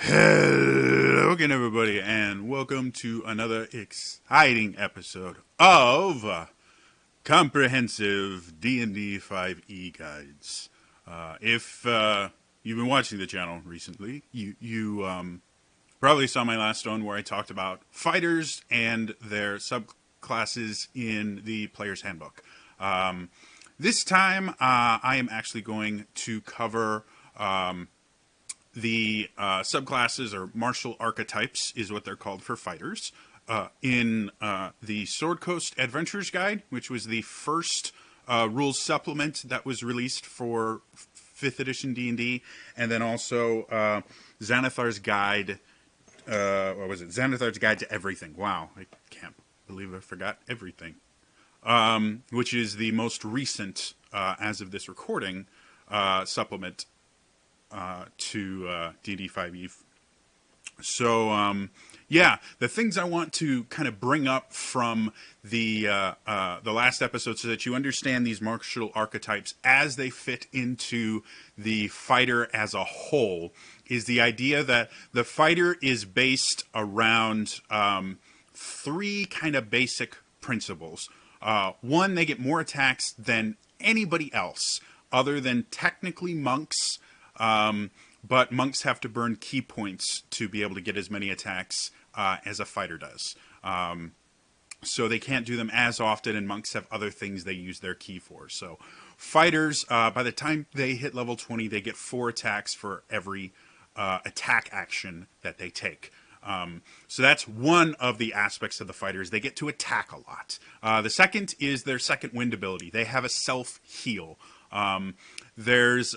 Hello again, everybody, and welcome to another exciting episode of Comprehensive D&D 5e Guides. If you've been watching the channel recently, you probably saw my last one where I talked about fighters and their subclasses in the Player's Handbook. This time, I am actually going to cover the subclasses, or martial archetypes is what they're called for fighters, in the Sword Coast Adventurers Guide, which was the first rules supplement that was released for 5th edition D&D, and then also Xanathar's Guide, what was it? Xanathar's Guide to Everything. Wow, I can't believe I forgot everything. Which is the most recent, as of this recording, supplement to D&D 5e. So, yeah, the things I want to kind of bring up from the last episode so that you understand these martial archetypes as they fit into the fighter as a whole is the idea that the fighter is based around three kind of basic principles. One, they get more attacks than anybody else, other than technically monks. But monks have to burn key points to be able to get as many attacks as a fighter does. So they can't do them as often, and monks have other things they use their key for. So fighters, by the time they hit level 20, they get 4 attacks for every attack action that they take. So that's one of the aspects of the fighters. They get to attack a lot. The second is their second wind ability. They have a self-heal. There's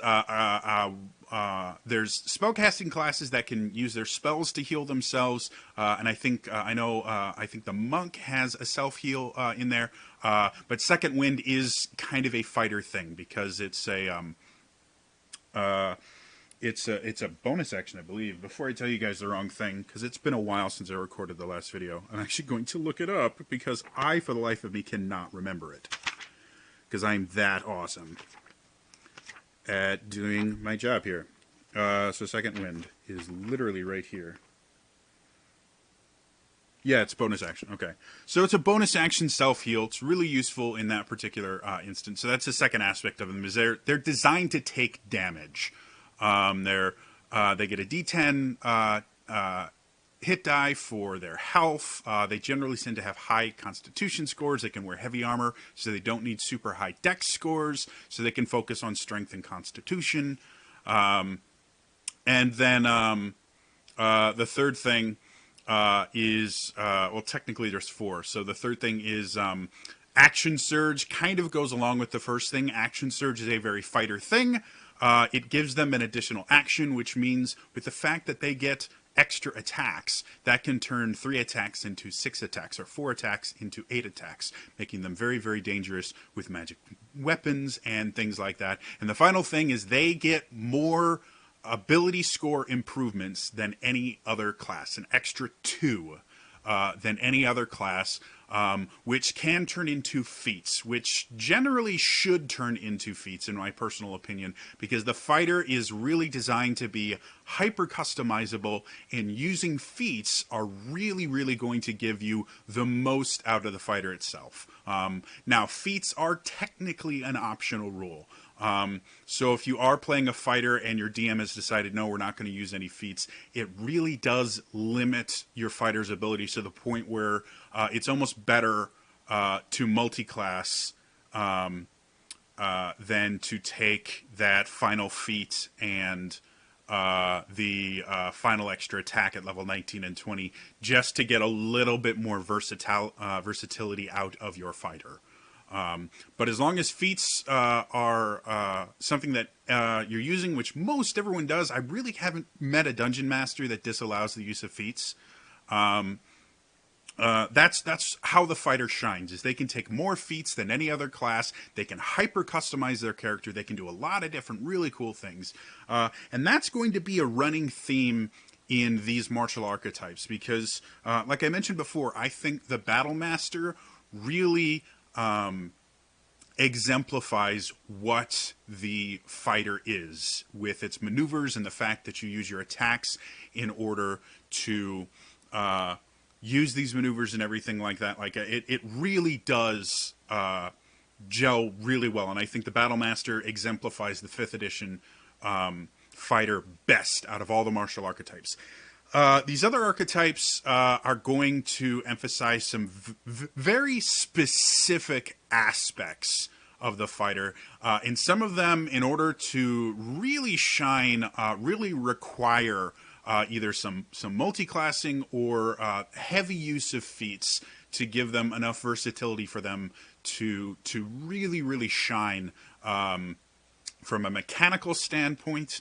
spellcasting classes that can use their spells to heal themselves, and I think I think the monk has a self heal in there. But second wind is kind of a fighter thing because it's a bonus action, I believe. Before I tell you guys the wrong thing, because it's been a while since I recorded the last video, I'm actually going to look it up because I, for the life of me, cannot remember it. Because I'm that awesome at doing my job here. So second wind is literally right here. Yeah, it's bonus action. Okay. So it's a bonus action self-heal. It's really useful in that particular instance. So that's the second aspect of them, is they're designed to take damage. They get a D10 hit die for their health. They generally tend to have high constitution scores. They can wear heavy armor, so they don't need super high dex scores, so they can focus on strength and constitution. And then the third thing is, well, technically there's 4. So the third thing is Action Surge. Kind of goes along with the first thing. Action Surge is a very fighter thing. It gives them an additional action, which means with the fact that they get extra attacks, that can turn 3 attacks into 6 attacks, or 4 attacks into 8 attacks, making them very, very dangerous with magic weapons and things like that. And the final thing is they get more ability score improvements than any other class, an extra 2 than any other class, which can turn into feats, which generally should turn into feats, in my personal opinion, because the fighter is really designed to be hyper customizable, and using feats are really, really going to give you the most out of the fighter itself. Now, feats are technically an optional rule. So if you are playing a fighter and your DM has decided, no, we're not going to use any feats, it really does limit your fighter's ability to the point where it's almost better to multi-class than to take that final feat and the final extra attack at level 19 and 20 just to get a little bit more versatility out of your fighter. But as long as feats are something that you're using, which most everyone does, I really haven't met a dungeon master that disallows the use of feats. That's how the fighter shines, is they can take more feats than any other class. They can hyper customize their character. They can do a lot of different really cool things. And that's going to be a running theme in these martial archetypes because, like I mentioned before, I think the Battle Master really exemplifies what the fighter is, with its maneuvers and the fact that you use your attacks in order to use these maneuvers and everything like that. Like it really does gel really well, and I think the Battlemaster exemplifies the 5th edition fighter best out of all the martial archetypes. These other archetypes are going to emphasize some very specific aspects of the fighter. And some of them, in order to really shine, really require either some multi-classing or heavy use of feats to give them enough versatility for them to really shine from a mechanical standpoint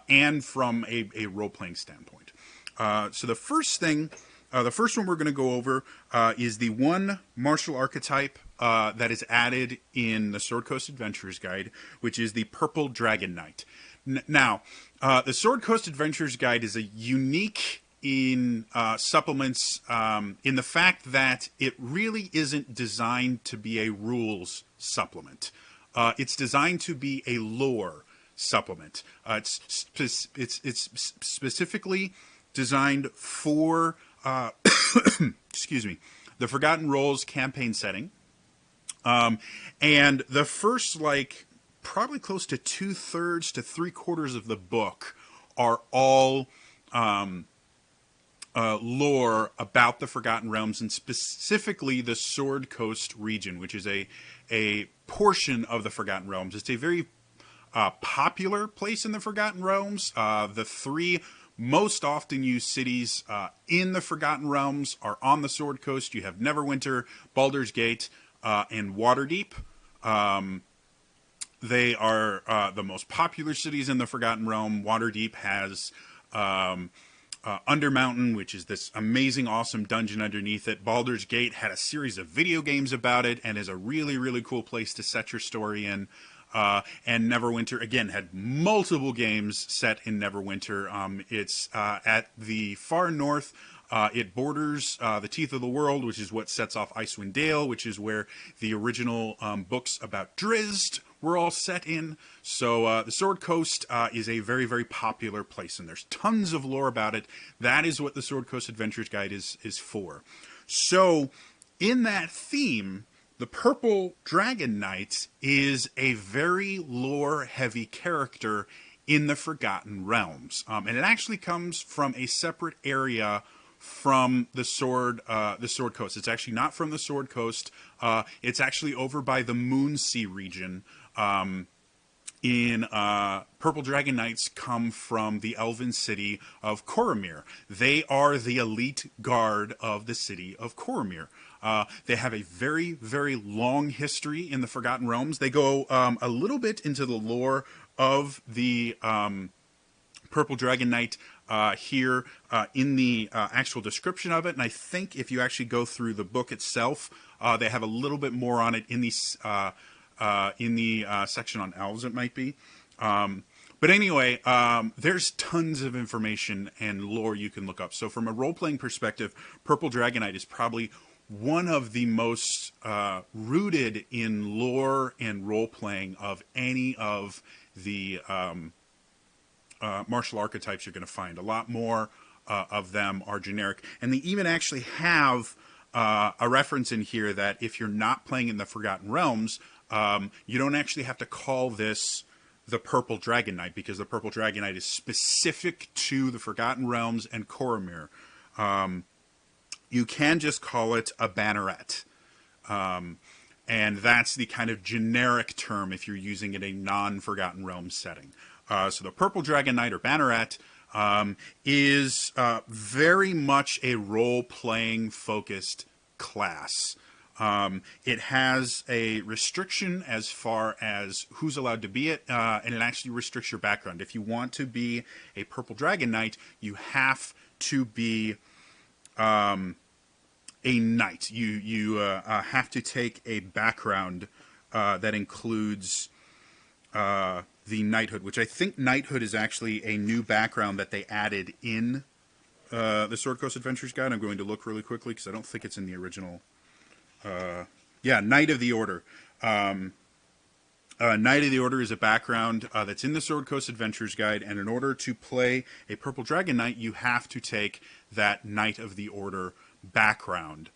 and from a role-playing standpoint. So the first one we're going to go over is the one martial archetype that is added in the Sword Coast Adventurers Guide, which is the Purple Dragon Knight. Now, the Sword Coast Adventurers Guide is a unique in supplements in the fact that it really isn't designed to be a rules supplement. It's designed to be a lore supplement. It's specifically designed for excuse me, the Forgotten Rolls campaign setting, and the first probably close to 2/3 to 3/4 of the book are all lore about the Forgotten Realms, and specifically the Sword Coast region, which is a portion of the Forgotten Realms. It's a very popular place in the Forgotten Realms. The 3 most often used cities in the Forgotten Realms are on the Sword Coast. You have Neverwinter, Baldur's Gate, and Waterdeep. They are the most popular cities in the Forgotten Realm. Waterdeep has Undermountain, which is this amazing, awesome dungeon underneath it. Baldur's Gate had a series of video games about it and is a really, really cool place to set your story in. And Neverwinter, again, had multiple games set in Neverwinter. It's at the far north. It borders the Teeth of the World, which is what sets off Icewind Dale, which is where the original books about Drizzt were all set in. So the Sword Coast is a very, very popular place, and there's tons of lore about it. That is what the Sword Coast Adventures Guide is for. So in that theme, the Purple Dragon Knight is a very lore-heavy character in the Forgotten Realms. And it actually comes from a separate area from the Sword Coast. It's actually not from the Sword Coast. It's actually over by the Moonsea region. Purple Dragon Knights come from the elven city of Coromir. They are the elite guard of the city of Coromir. They have a very, very long history in the Forgotten Realms. They go a little bit into the lore of the Purple Dragon Knight here in the actual description of it. And I think if you actually go through the book itself, they have a little bit more on it in the section on elves, it might be. But anyway, there's tons of information and lore you can look up. So from a role-playing perspective, Purple Dragon Knight is probably one of the most rooted in lore and role-playing of any of the martial archetypes you're going to find. A lot more of them are generic. And they even actually have a reference in here that if you're not playing in the Forgotten Realms, you don't actually have to call this the Purple Dragon Knight, because the Purple Dragon Knight is specific to the Forgotten Realms and Coromir. You can just call it a banneret. And that's the kind of generic term if you're using it in a non-Forgotten Realms setting. So the Purple Dragon Knight, or banneret, is very much a role-playing focused class. It has a restriction as far as who's allowed to be it, and it actually restricts your background. If you want to be a Purple Dragon Knight, you have to be a knight. You have to take a background that includes the knighthood, which I think knighthood is actually a new background that they added in the Sword Coast Adventures Guide. I'm going to look really quickly because I don't think it's in the original. Yeah, Knight of the Order. Knight of the Order is a background that's in the Sword Coast Adventures Guide, and in order to play a Purple Dragon Knight, you have to take that Knight of the Order background.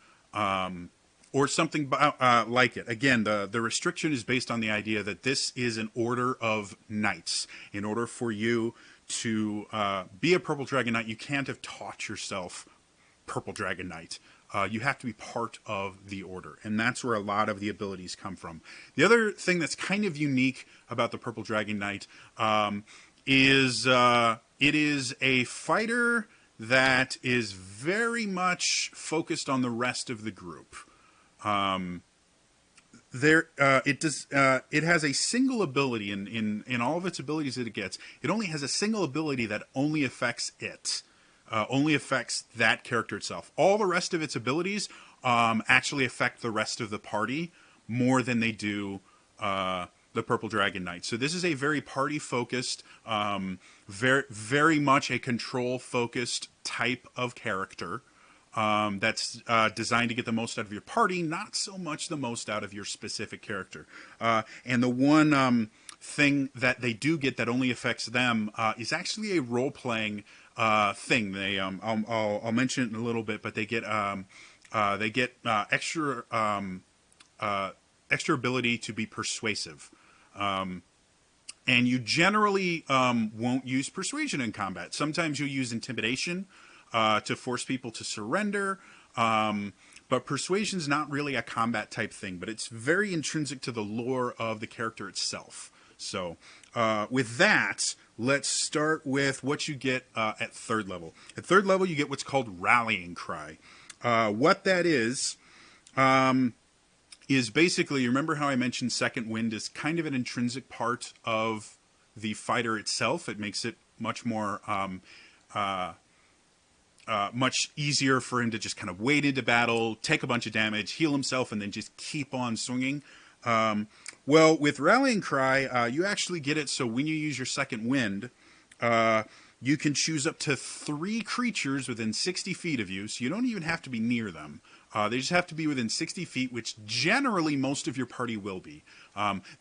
Or something like it. Again, the restriction is based on the idea that this is an order of knights. In order for you to be a Purple Dragon Knight, you can't have taught yourself Purple Dragon Knight. You have to be part of the order, and that's where a lot of the abilities come from. The other thing that's kind of unique about the Purple Dragon Knight is it is a fighter that is very much focused on the rest of the group. It has a single ability in all of its abilities that it gets. It only has a single ability that only affects it. Only affects that character itself. All the rest of its abilities actually affect the rest of the party more than they do the Purple Dragon Knight. So this is a very party-focused, very much a control-focused type of character that's designed to get the most out of your party, not so much the most out of your specific character. And the one thing that they do get that only affects them is actually a role-playing thing. They I'll mention it in a little bit, but they get extra ability to be persuasive. And you generally won't use persuasion in combat. Sometimes you'll use intimidation to force people to surrender. But persuasion is not really a combat type thing, but it's very intrinsic to the lore of the character itself. So with that, let's start with what you get at third level. At third level, you get what's called Rallying Cry. What that is basically, you remember how I mentioned Second Wind is kind of an intrinsic part of the fighter itself. It makes it much more, much easier for him to just kind of wade into battle, take a bunch of damage, heal himself, and then just keep on swinging. Well, with Rallying Cry, you actually get it so when you use your Second Wind, you can choose up to 3 creatures within 60 feet of you, so you don't even have to be near them. They just have to be within 60 feet, which generally most of your party will be.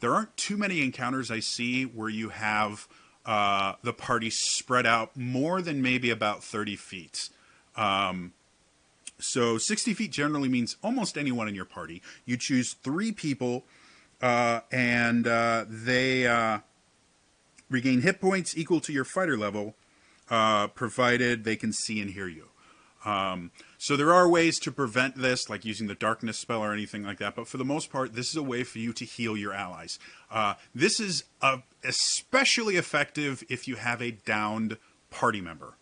There aren't too many encounters I see where you have the party spread out more than maybe about 30 feet. So 60 feet generally means almost anyone in your party. You choose 3 people, and they regain hit points equal to your fighter level, provided they can see and hear you. So there are ways to prevent this, like using the darkness spell or anything like that, but for the most part, this is a way for you to heal your allies. This is especially effective if you have a downed party member.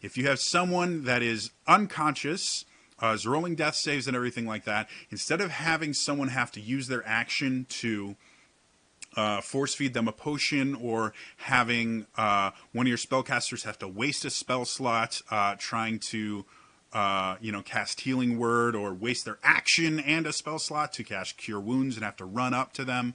If you have someone that is unconscious, is rolling death saves and everything like that, instead of having someone have to use their action to force feed them a potion, or having one of your spellcasters have to waste a spell slot trying to cast Healing Word, or waste their action and a spell slot to cast Cure Wounds and have to run up to them,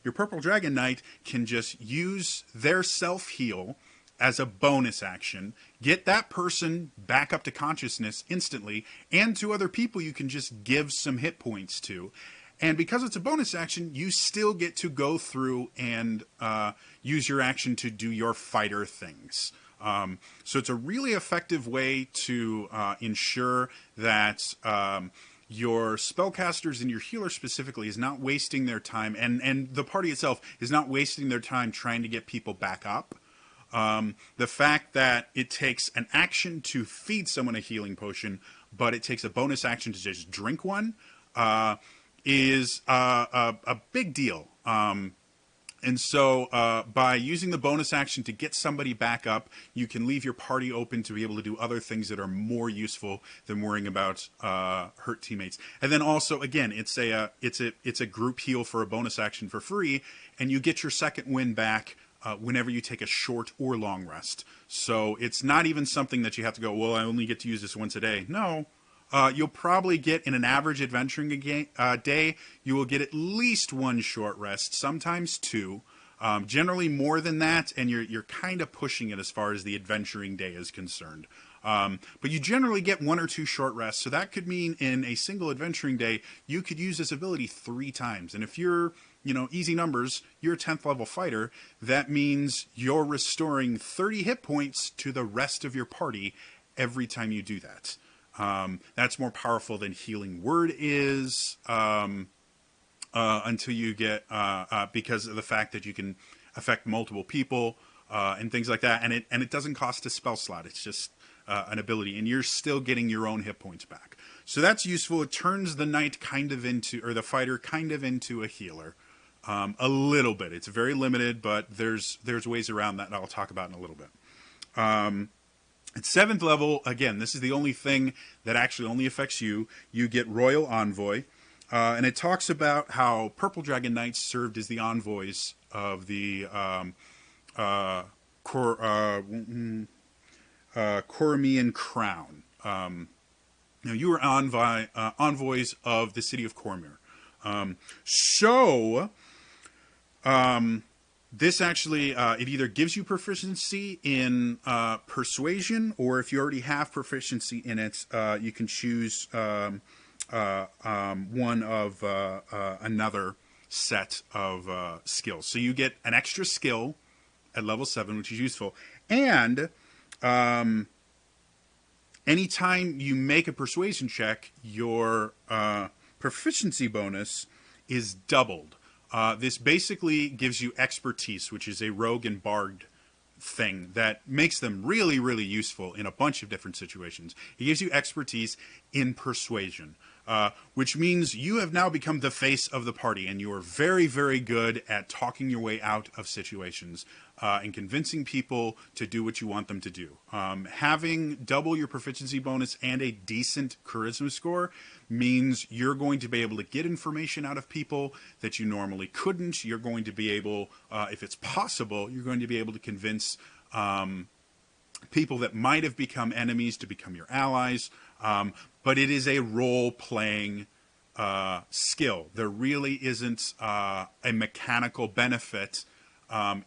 your Purple Dragon Knight can just use their self-heal as a bonus action, get that person back up to consciousness instantly, and to other people you can just give some hit points to. And because it's a bonus action, you still get to go through and use your action to do your fighter things. So it's a really effective way to ensure that your spellcasters and your healer specifically is not wasting their time, and the party itself is not wasting their time trying to get people back up. The fact that it takes an action to feed someone a healing potion, but it takes a bonus action to just drink one, is a big deal. And so by using the bonus action to get somebody back up, you can leave your party open to be able to do other things that are more useful than worrying about hurt teammates. And then also, again, it's a group heal for a bonus action for free, and you get your Second Wind back whenever you take a short or long rest. So it's not even something that you have to go, well, I only get to use this once a day. No. You'll probably get, in an average adventuring day, you will get at least 1 short rest, sometimes 2. Generally more than that, and you're kind of pushing it as far as the adventuring day is concerned. But you generally get 1 or 2 short rests, so that could mean in a single adventuring day, you could use this ability 3 times. And if you're easy numbers, you're a 10th level fighter. That means you're restoring 30 hit points to the rest of your party every time you do that. That's more powerful than Healing Word is, until you get, because of the fact that you can affect multiple people and things like that. And it doesn't cost a spell slot. It's just an ability. And you're still getting your own hit points back. So that's useful. It turns the knight kind of into, or the fighter kind of into a healer. A little bit. It's very limited, but there's ways around that, and I'll talk about in a little bit. At 7th level, again, this is the only thing that actually only affects you. You get Royal Envoy, and it talks about how Purple Dragon Knights served as the envoys of the Cormian Crown. You were envoys of the city of Cormyr. This actually, it either gives you proficiency in persuasion, or if you already have proficiency in it, you can choose one of another set of skills. So you get an extra skill at level 7, which is useful. And anytime you make a persuasion check, your proficiency bonus is doubled. This basically gives you expertise, which is a rogue and bard thing that makes them really, really useful in a bunch of different situations. It gives you expertise in persuasion, which means you have now become the face of the party, and you are very, very good at talking your way out of situations and convincing people to do what you want them to do. Having double your proficiency bonus and a decent charisma score means you're going to be able to get information out of people that you normally couldn't. You're going to be able, if it's possible, you're going to be able to convince people that might have become enemies to become your allies. But it is a role-playing skill. There really isn't a mechanical benefit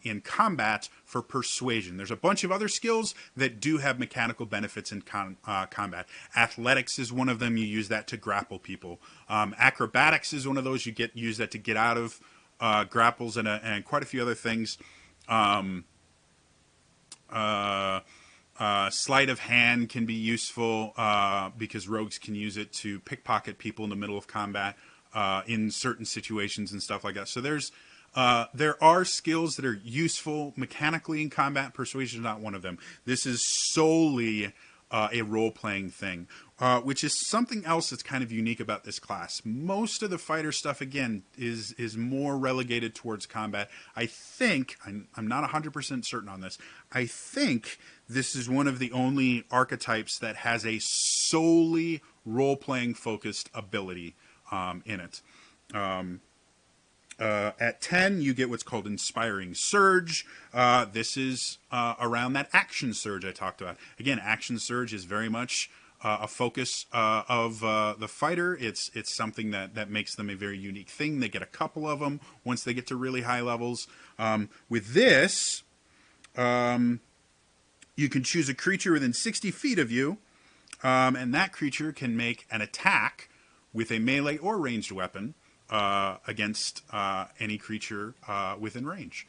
in combat for persuasion. There's a bunch of other skills that do have mechanical benefits in combat. Athletics is one of them. You use that to grapple people. Acrobatics is one of those. Use that to get out of grapples, and quite a few other things. Sleight of hand can be useful because rogues can use it to pickpocket people in the middle of combat in certain situations and stuff like that. So there are skills that are useful mechanically in combat. Persuasion is not one of them. This is solely a role-playing thing, which is something else that's kind of unique about this class. Most of the fighter stuff, again, is more relegated towards combat. I think, I'm not 100% certain on this, I think this is one of the only archetypes that has a solely role-playing focused ability in it. At 10, you get what's called Inspiring Surge. This is around that Action Surge I talked about. Again, Action Surge is very much a focus of the fighter. It's something that makes them a very unique thing. They get a couple of them once they get to really high levels. With this, you can choose a creature within 60 feet of you, and that creature can make an attack with a melee or ranged weapon against any creature within range.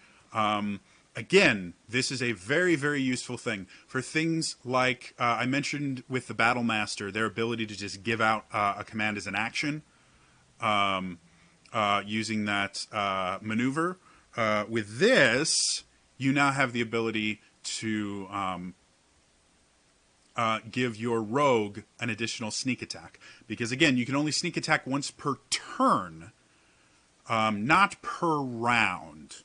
Again, this is a very, very useful thing for things like I mentioned with the Battle Master, their ability to just give out a command as an action using that maneuver. With this, you now have the ability to give your rogue an additional sneak attack. Because again, you can only sneak attack once per turn, not per round.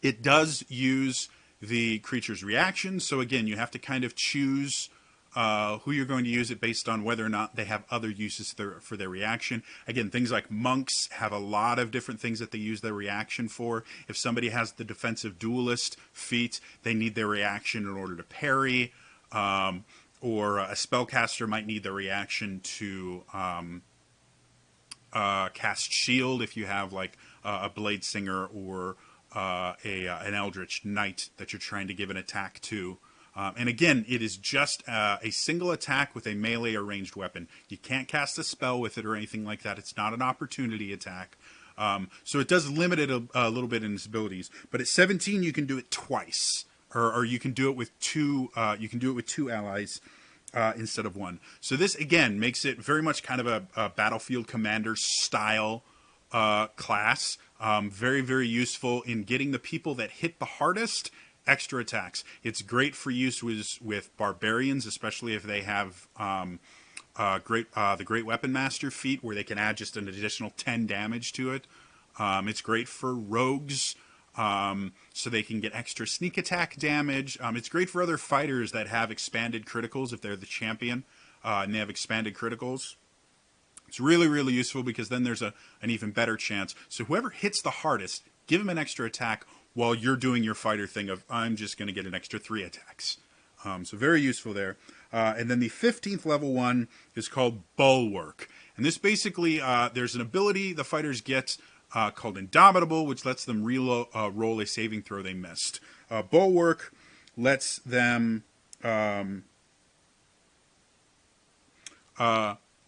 It does use the creature's reaction, so again, you have to kind of choose who you're going to use it based on whether or not they have other uses for their reaction. Again, things like monks have a lot of different things that they use their reaction for. If somebody has the defensive duelist feat, they need their reaction in order to parry, or a spellcaster might need their reaction to cast shield if you have like a blade singer or an eldritch knight that you're trying to give an attack to. And again, it is just a single attack with a melee or ranged weapon. You can't cast a spell with it or anything like that. It's not an opportunity attack. So it does limit it a little bit in its abilities. But at 17, you can do it twice, or you can do it with two. You can do it with two allies instead of one. So this again makes it very much kind of a battlefield commander style class. Very, very useful in getting the people that hit the hardest extra attacks. It's great for use with barbarians, especially if they have the Great Weapon Master feat, where they can add just an additional 10 damage to it. It's great for rogues, so they can get extra sneak attack damage. It's great for other fighters that have expanded criticals if they're the champion and they have expanded criticals. It's really, really useful because then there's an even better chance. So whoever hits the hardest, give them an extra attack while you're doing your fighter thing of, I'm just going to get an extra 3 attacks. So very useful there. And then the 15th level one is called Bulwark. And this basically, there's an ability the fighters get called Indomitable, which lets them roll a saving throw they missed. Bulwark lets them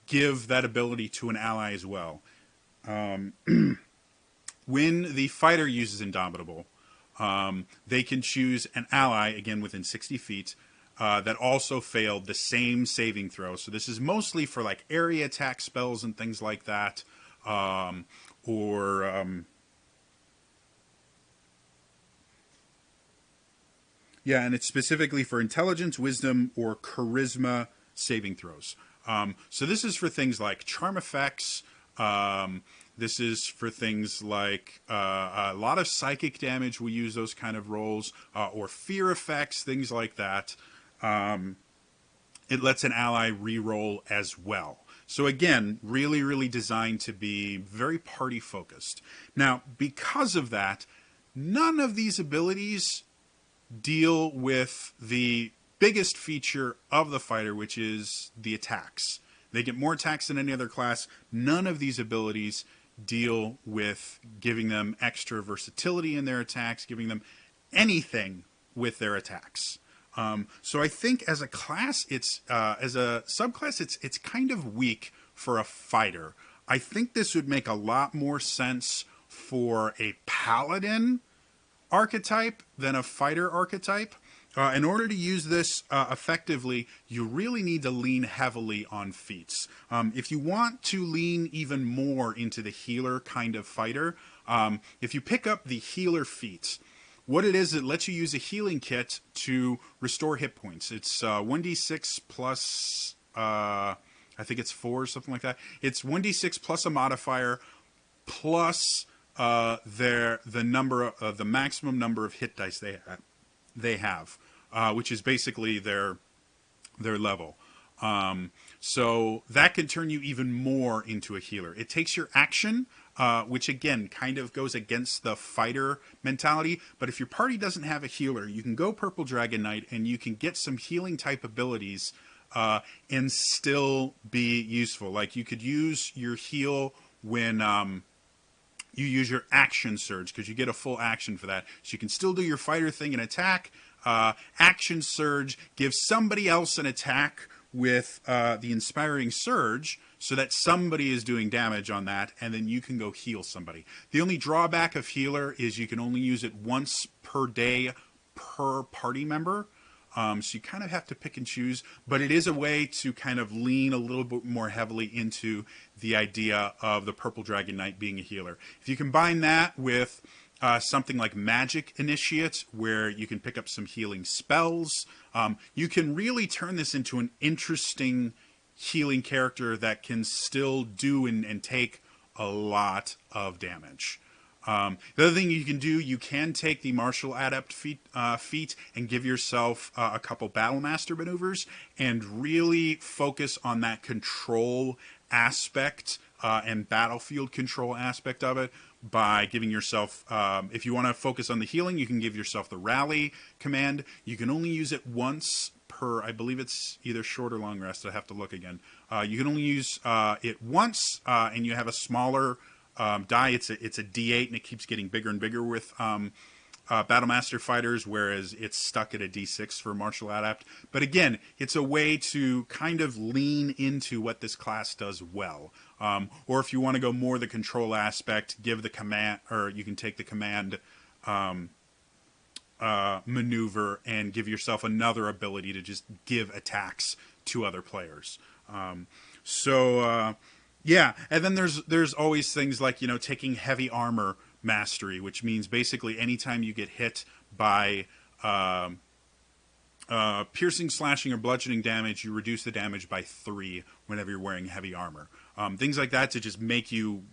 give that ability to an ally as well. When the fighter uses Indomitable, they can choose an ally, again within 60 feet, that also failed the same saving throw. So this is mostly for like area attack spells and things like that. Yeah, and it's specifically for intelligence, wisdom, or charisma saving throws. So this is for things like charm effects. This is for things like a lot of psychic damage. We use those kind of rolls, or fear effects, things like that. It lets an ally re-roll as well. So again, really, really designed to be very party focused. Now, because of that, none of these abilities deal with the biggest feature of the fighter, which is the attacks. They get more attacks than any other class. None of these abilities deal with giving them extra versatility in their attacks, giving them anything with their attacks. So I think as a class, as a subclass, it's kind of weak for a fighter. I think this would make a lot more sense for a paladin archetype than a fighter archetype. In order to use this effectively, you really need to lean heavily on feats. If you want to lean even more into the healer kind of fighter, if you pick up the healer feat, what it is, it lets you use a healing kit to restore hit points. It's 1d6 plus, I think it's 4 or something like that. It's 1d6 plus a modifier plus the maximum number of hit dice they have, which is basically their level. So that can turn you even more into a healer. It takes your action, which again kind of goes against the fighter mentality. But if your party doesn't have a healer, you can go Purple Dragon Knight and you can get some healing type abilities and still be useful. Like you could use your heal when you use your action surge, because you get a full action for that. So you can still do your fighter thing and attack. Action surge gives somebody else an attack with the inspiring surge, so that somebody is doing damage on that, and then you can go heal somebody. The only drawback of healer is you can only use it once per day per party member. So you kind of have to pick and choose, but it is a way to kind of lean a little bit more heavily into the idea of the Purple Dragon Knight being a healer. If you combine that with something like Magic Initiate, where you can pick up some healing spells, you can really turn this into an interesting healing character that can still do and take a lot of damage. The other thing you can do, you can take the Martial Adept feat and give yourself a couple Battle Master maneuvers and really focus on that control aspect and battlefield control aspect of it by giving yourself, if you want to focus on the healing, you can give yourself the Rally command. You can only use it once per, I believe it's either short or long rest. I have to look again. You can only use it once, and you have a smaller die. It's a D8, and it keeps getting bigger and bigger with Battlemaster fighters, whereas it's stuck at a D6 for Martial Adept. But again, it's a way to kind of lean into what this class does well. Or if you want to go more the control aspect, give the command, or you can take the command maneuver and give yourself another ability to just give attacks to other players. Yeah, and then there's always things like, taking heavy armor mastery, which means basically anytime you get hit by piercing, slashing, or bludgeoning damage, you reduce the damage by 3 whenever you're wearing heavy armor. Things like that to just make you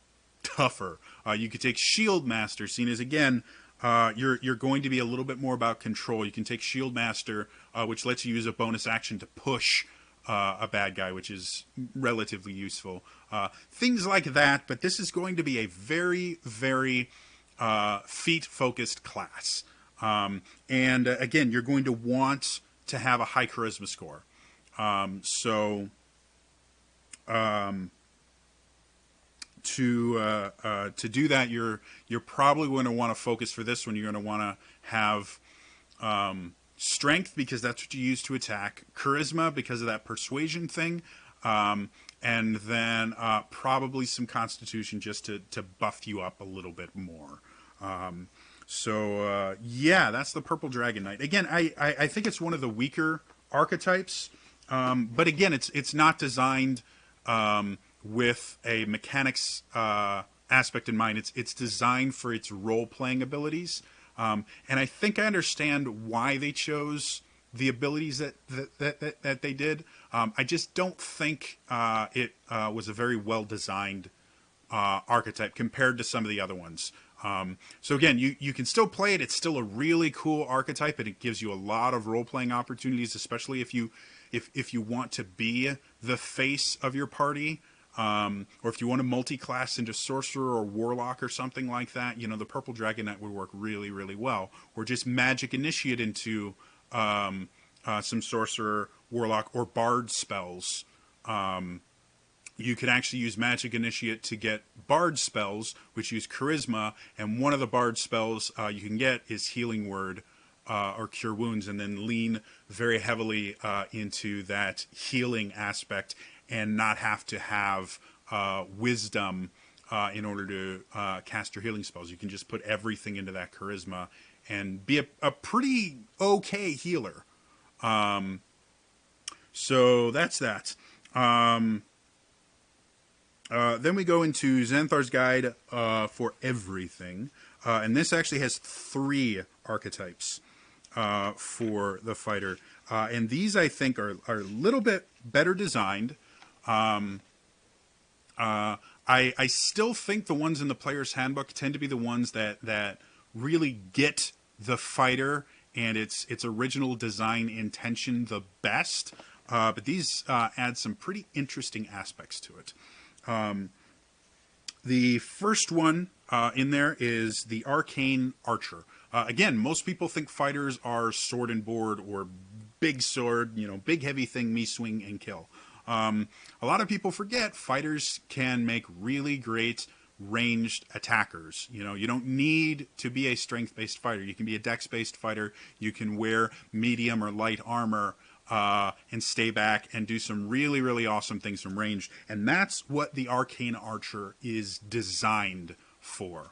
tougher. You could take Shield Master, seen as, again, you're going to be a little bit more about control. You can take Shield Master, which lets you use a bonus action to push a bad guy, which is relatively useful. Things like that, but this is going to be a very, very feat-focused class. And again, you're going to want to have a high charisma score. To do that, you're probably going to want to focus for this one. You're going to want to have strength, because that's what you use to attack, charisma because of that persuasion thing, and then probably some constitution just to buff you up a little bit more. Yeah, that's the Purple Dragon Knight. Again, I think it's one of the weaker archetypes, but again, it's not designed with a mechanics aspect in mind. It's designed for its role-playing abilities. And I think I understand why they chose the abilities that they did. I just don't think it was a very well-designed archetype compared to some of the other ones. So again, you can still play it. It's still a really cool archetype, and it gives you a lot of role-playing opportunities, especially if you want to be the face of your party. Or if you want to multi-class into Sorcerer or Warlock or something like that, the Purple Dragon Knight would work really, really well. Or just Magic Initiate into some Sorcerer, Warlock, or Bard spells. You can actually use Magic Initiate to get Bard spells, which use Charisma, and one of the Bard spells you can get is Healing Word or Cure Wounds, and then lean very heavily into that healing aspect, and not have to have wisdom in order to cast your healing spells. You can just put everything into that charisma and be a pretty okay healer. So that's that. Then we go into Xanthar's Guide for Everything. And this actually has 3 archetypes for the fighter. And these, I think, are a little bit better designed. I still think the ones in the Player's Handbook tend to be the ones that really get the fighter and its original design intention the best. But these add some pretty interesting aspects to it. The first one in there is the Arcane Archer. Again, most people think fighters are sword and board, or big sword, big heavy thing, me swing and kill. A lot of people forget fighters can make really great ranged attackers. You don't need to be a strength-based fighter. You can be a dex-based fighter. You can wear medium or light armor and stay back and do some really, really awesome things from range. And that's what the Arcane Archer is designed for.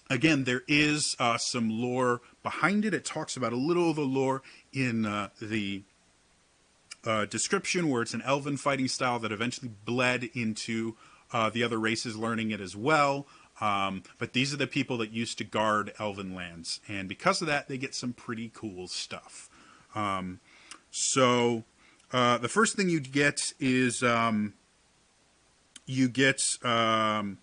Again, there is some lore behind it. It talks about a little of the lore in the description, where it's an elven fighting style that eventually bled into the other races learning it as well. But these are the people that used to guard elven lands. And because of that, they get some pretty cool stuff. So the first thing you get is you get to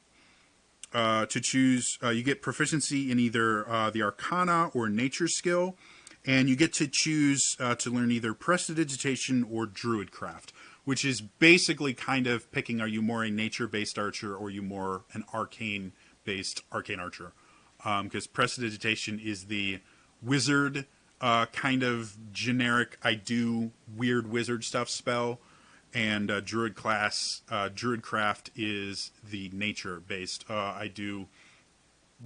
choose, you get proficiency in either the Arcana or Nature skill. And you get to choose to learn either Prestidigitation or Druidcraft, which is basically kind of picking, are you more a nature-based archer or are you more an arcane-based arcane archer? Because Prestidigitation is the wizard kind of generic, I do weird wizard stuff spell, and Druidcraft is the nature-based, I do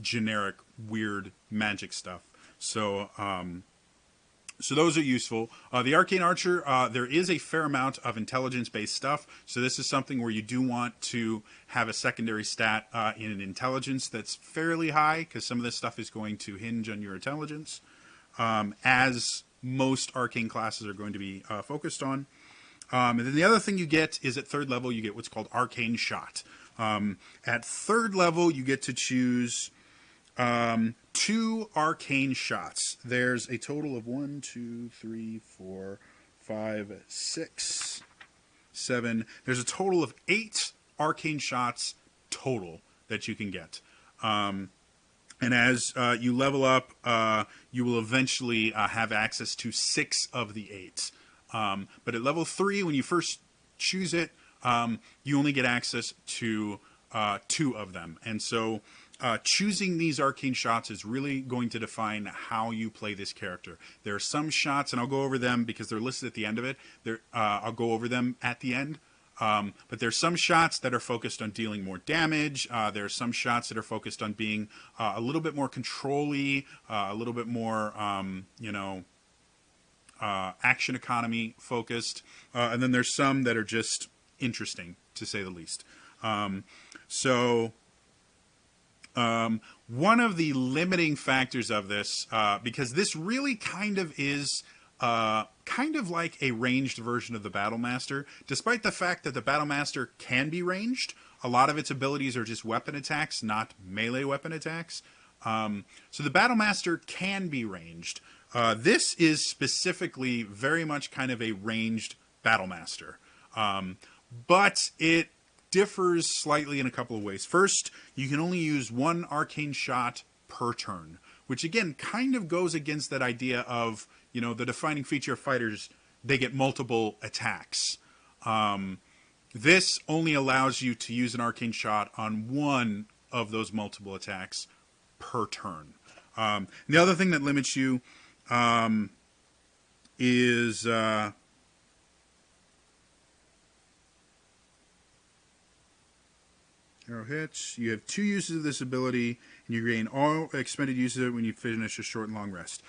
generic weird magic stuff. So so those are useful. The Arcane Archer, there is a fair amount of intelligence-based stuff. So this is something where you do want to have a secondary stat in an intelligence that's fairly high, because some of this stuff is going to hinge on your intelligence, as most arcane classes are going to be focused on. And then the other thing you get is at third level, you get what's called Arcane Shot. At third level, you get to choose 2 arcane shots. There's a total of 1, 2, 3, 4, 5, 6, 7. There's a total of 8 arcane shots total that you can get. And as you level up, you will eventually have access to 6 of the 8. But at level 3, when you first choose it, you only get access to 2 of them. And so choosing these arcane shots is really going to define how you play this character. There are some shots, and I'll go over them because they're listed at the end of it. I'll go over them at the end. But there's some shots that are focused on dealing more damage. There are some shots that are focused on being a little bit more control-y, a little bit more, action economy focused. And then there's some that are just interesting, to say the least. One of the limiting factors of this, because this really kind of is kind of like a ranged version of the Battlemaster, despite the fact that the Battlemaster can be ranged, a lot of its abilities are just weapon attacks, not melee weapon attacks. So the Battlemaster can be ranged. This is specifically very much kind of a ranged Battlemaster. But it differs slightly in a couple of ways. First, you can only use 1 arcane shot per turn, which again kind of goes against that idea of, the defining feature of fighters, they get multiple attacks. This only allows you to use an arcane shot on 1 of those multiple attacks per turn. The other thing that limits you is arrow hits. You have 2 uses of this ability, and you gain all expended uses of it when you finish a short and long rest.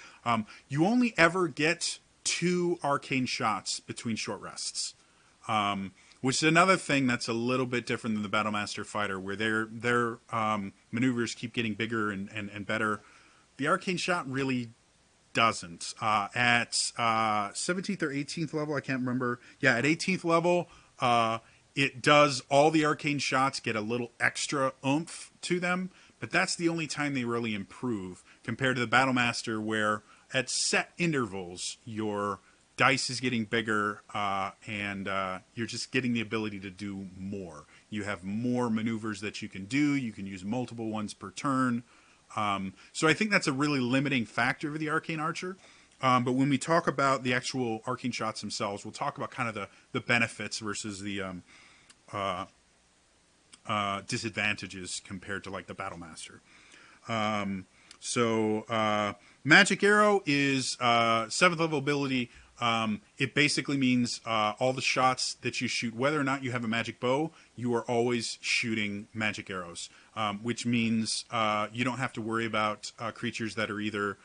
You only ever get 2 arcane shots between short rests, which is another thing that's a little bit different than the Battlemaster fighter, where their maneuvers keep getting bigger and better. The arcane shot really doesn't. At 17th or 18th level, I can't remember. Yeah, at 18th level, it does, all the arcane shots get a little extra oomph to them, but that's the only time they really improve, compared to the Battlemaster, where at set intervals, your dice is getting bigger, and you're just getting the ability to do more. You have more maneuvers that you can do. You can use multiple ones per turn. So I think that's a really limiting factor of the Arcane Archer. But when we talk about the actual arcane shots themselves, we'll talk about kind of the benefits versus the disadvantages compared to like the Battlemaster. Magic Arrow is 7th level ability. It basically means all the shots that you shoot, whether or not you have a magic bow, you are always shooting magic arrows, which means you don't have to worry about creatures that are either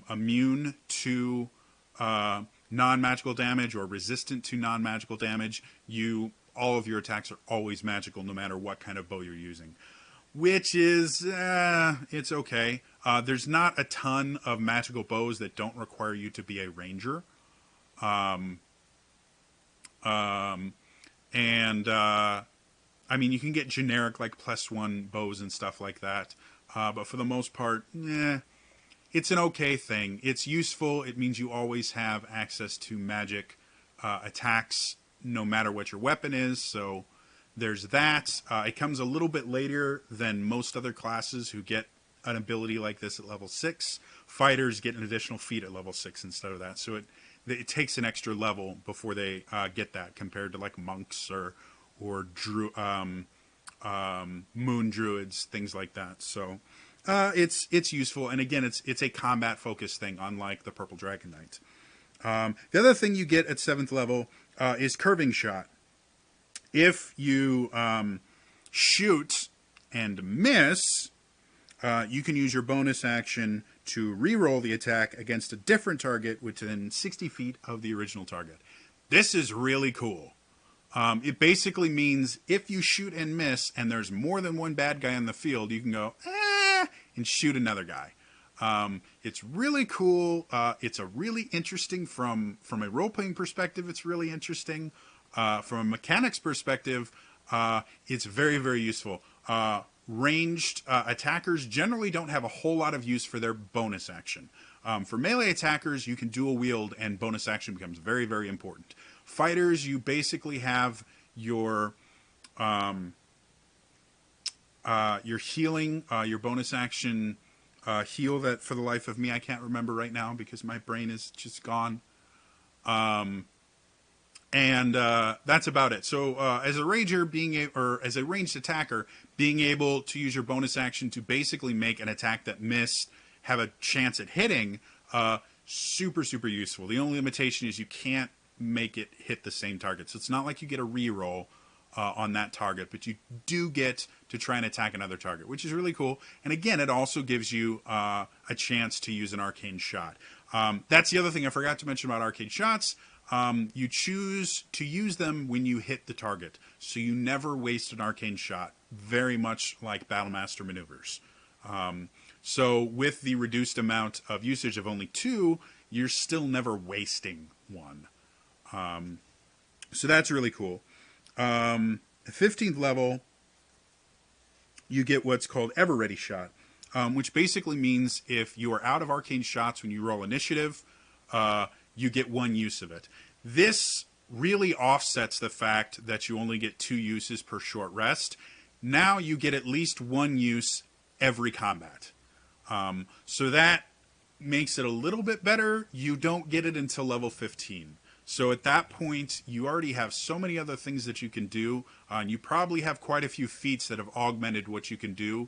immune to non-magical damage or resistant to non-magical damage. All of your attacks are always magical, no matter what kind of bow you're using, which is it's okay. There's not a ton of magical bows that don't require you to be a ranger. I mean, you can get generic like +1 bows and stuff like that, but for the most part, it's an okay thing. It's useful. It means you always have access to magic attacks, no matter what your weapon is. So there's that. It comes a little bit later than most other classes who get an ability like this at level 6. Fighters get an additional feat at level 6 instead of that. So it takes an extra level before they get that, compared to like monks or moon druids, things like that. So it's useful, and again, it's a combat focused thing, unlike the Purple Dragon Knight. The other thing you get at 7th level is Curving Shot. If you shoot and miss, you can use your bonus action to re-roll the attack against a different target within 60 feet of the original target. This is really cool. It basically means if you shoot and miss and there's more than one bad guy on the field, you can go, and shoot another guy. It's really cool. It's a really interesting from a role-playing perspective. It's really interesting. From a mechanics perspective, it's very, very useful. Ranged attackers generally don't have a whole lot of use for their bonus action. For melee attackers, you can dual wield and bonus action becomes very, very important. Fighters, you basically have your healing, your bonus action heal that for the life of me I can't remember right now because my brain is just gone. And that's about it. So as a ranger, or as a ranged attacker, being able to use your bonus action to basically make an attack that missed have a chance at hitting, super, super useful. The only limitation is you can't make it hit the same target. So it's not like you get a reroll on that target, but you do get to try and attack another target, which is really cool. And again, it also gives you a chance to use an arcane shot. That's the other thing I forgot to mention about arcane shots. You choose to use them when you hit the target, so you never waste an arcane shot, very much like Battlemaster maneuvers. So with the reduced amount of usage of only 2, you're still never wasting one. So that's really cool. 15th level, you get what's called Ever Ready Shot, which basically means if you are out of arcane shots when you roll initiative, you get 1 use of it. This really offsets the fact that you only get 2 uses per short rest. Now you get at least 1 use every combat. So that makes it a little bit better. You don't get it until level 15. So at that point, you already have so many other things that you can do. And you probably have quite a few feats that have augmented what you can do.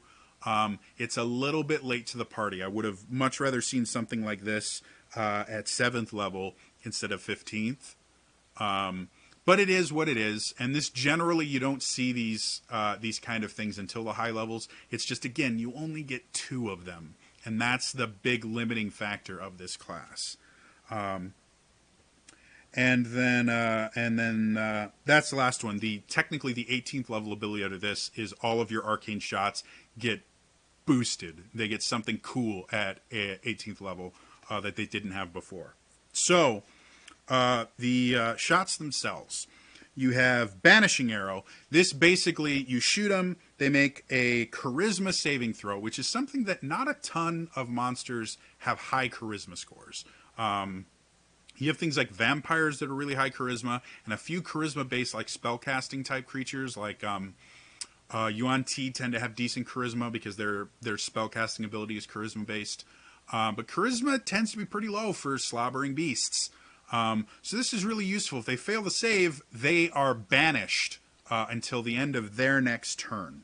It's a little bit late to the party. I would have much rather seen something like this at 7th level instead of 15th. But it is what it is. And this generally, you don't see these kind of things until the high levels. It's just, again, you only get 2 of them. And that's the big limiting factor of this class. And then that's the last one. Technically, the 18th level ability out of this is all of your arcane shots get boosted. They get something cool at 18th level that they didn't have before. So the shots themselves. You have Banishing Arrow. This basically, you shoot them, they make a charisma saving throw, which is something that not a ton of monsters have high charisma scores. You have things like vampires that are really high charisma, and a few charisma-based like spellcasting type creatures like Yuan Ti tend to have decent charisma because their spellcasting ability is charisma-based. But charisma tends to be pretty low for slobbering beasts. So this is really useful. If they fail to save, they are banished until the end of their next turn.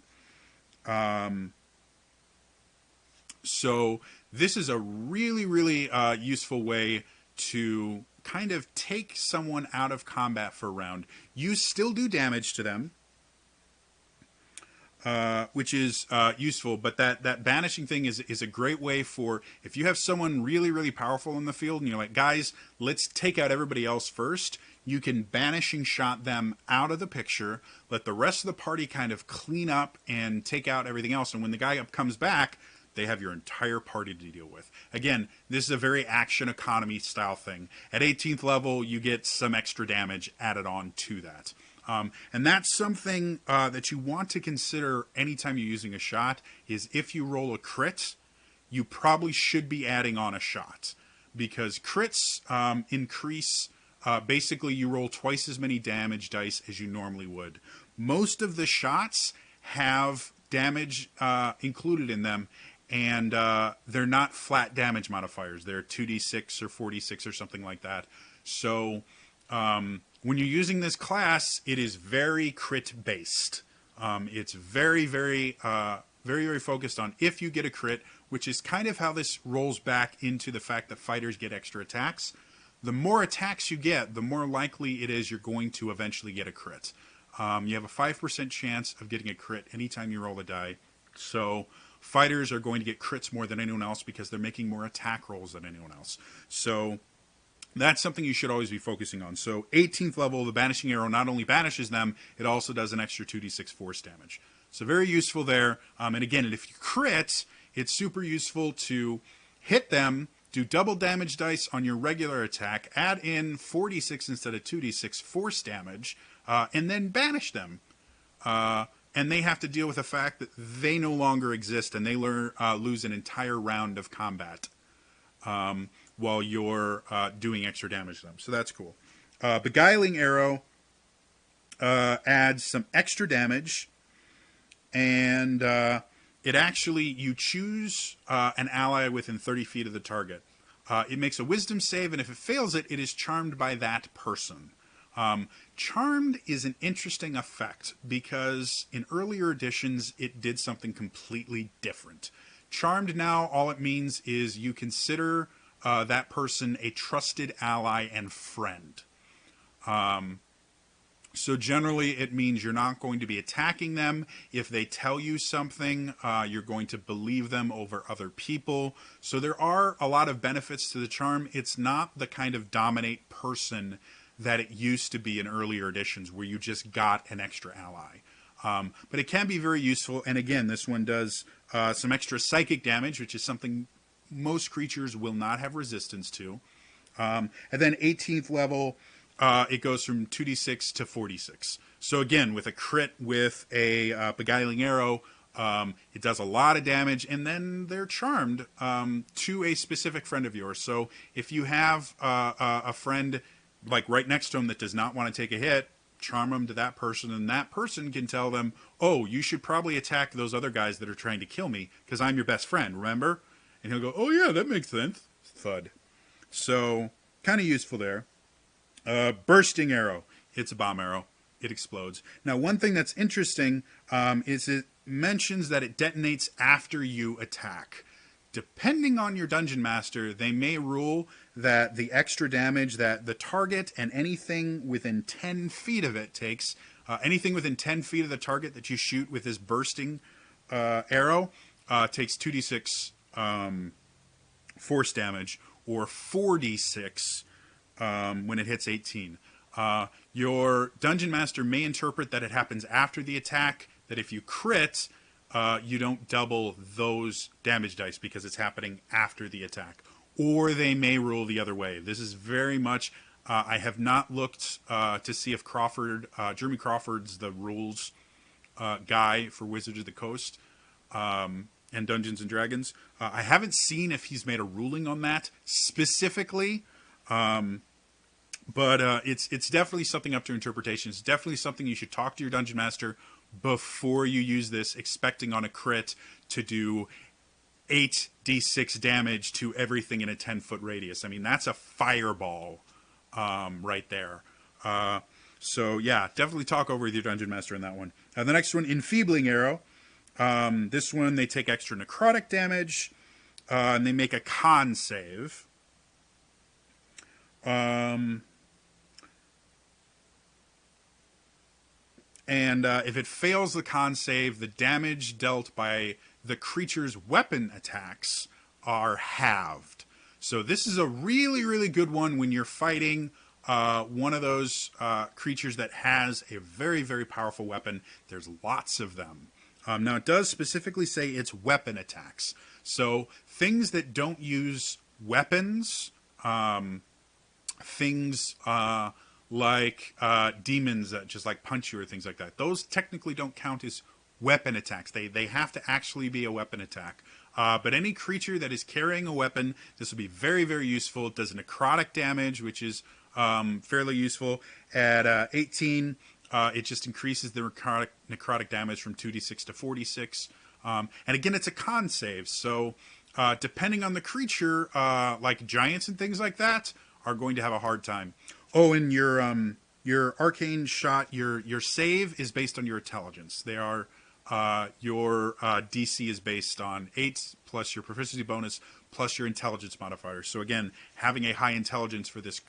So this is a really, really useful way to kind of take someone out of combat for a round. You still do damage to them, which is useful, but that banishing thing is a great way for, if you have someone really, really powerful in the field and you're like, guys, let's take out everybody else first, you can banishing shot them out of the picture, let the rest of the party kind of clean up and take out everything else, and when the guy comes back, they have your entire party to deal with. Again, this is a very action economy style thing. At 18th level, you get some extra damage added on to that. And that's something that you want to consider anytime you're using a shot, is if you roll a crit, you probably should be adding on a shot. Because crits increase, basically you roll twice as many damage dice as you normally would. Most of the shots have damage included in them, and they're not flat damage modifiers. They're 2d6 or 4d6 or something like that. So when you're using this class, it is very crit based. It's very, very, very focused on if you get a crit, which is kind of how this rolls back into the fact that fighters get extra attacks. The more attacks you get, the more likely it is you're going to eventually get a crit. You have a 5% chance of getting a crit anytime you roll a die. So Fighters are going to get crits more than anyone else because they're making more attack rolls than anyone else. So that's something you should always be focusing on. So 18th level, the Banishing Arrow not only banishes them, it also does an extra 2d6 force damage. So very useful there. And again, if you crit, it's super useful to hit them, do double damage dice on your regular attack, add in 4d6 instead of 2d6 force damage, and then banish them. And they have to deal with the fact that they no longer exist, and they lose an entire round of combat while you're doing extra damage to them. So that's cool. Beguiling Arrow adds some extra damage, and it actually, you choose an ally within 30 feet of the target. It makes a wisdom save, and if it fails it, it is charmed by that person. Charmed is an interesting effect because in earlier editions it did something completely different. Charmed now, all it means is you consider that person a trusted ally and friend. So generally it means you're not going to be attacking them. If they tell you something, you're going to believe them over other people. So there are a lot of benefits to the charm. It's not the kind of dominate person that it used to be in earlier editions where you just got an extra ally. But it can be very useful. And again, this one does some extra psychic damage, which is something most creatures will not have resistance to. And then 18th level, it goes from 2d6 to 4d6. So again, with a crit with a Beguiling Arrow, it does a lot of damage, and then they're charmed to a specific friend of yours. So if you have a friend like right next to him that does not want to take a hit, charm them to that person, and that person can tell them, oh, you should probably attack those other guys that are trying to kill me because I'm your best friend, remember? And he'll go, oh yeah, that makes sense. Thud. So kind of useful there. Bursting Arrow. It's a bomb arrow. It explodes. Now, one thing that's interesting is it mentions that it detonates after you attack. Depending on your Dungeon Master, they may rule that the extra damage that the target and anything within 10 feet of it takes, anything within 10 feet of the target that you shoot with this bursting arrow takes 2d6 force damage, or 4d6 when it hits 18. Your Dungeon Master may interpret that it happens after the attack, that if you crit, you don't double those damage dice because it's happening after the attack. Or they may rule the other way. This is very much, I have not looked to see if Jeremy Crawford's the rules guy for Wizards of the Coast and Dungeons and Dragons. I haven't seen if he's made a ruling on that specifically. But it's definitely something up to interpretation. It's definitely something you should talk to your Dungeon Master before you use this, expecting on a crit to do 8d6 damage to everything in a 10-foot radius. I mean, that's a fireball right there. So, yeah, definitely talk over with your Dungeon Master on that one. The next one, Enfeebling Arrow. This one, they take extra necrotic damage, and they make a con save. And if it fails the con save, the damage dealt by the creature's weapon attacks are halved. So this is a really, really good one when you're fighting one of those creatures that has a very, very powerful weapon. There's lots of them. Now, it does specifically say it's weapon attacks. So things that don't use weapons, things like demons that just like punch you or things like that, those technically don't count as weapon attacks. They have to actually be a weapon attack. But any creature that is carrying a weapon, this will be very, very useful. It does necrotic damage, which is fairly useful. At 18, it just increases the necrotic damage from 2d6 to 4d6. And again, it's a con save. So depending on the creature, like giants and things like that, are going to have a hard time. Oh, and your arcane shot, your save is based on your intelligence. They are your DC is based on 8 plus your proficiency bonus plus your intelligence modifier. So again, having a high intelligence for this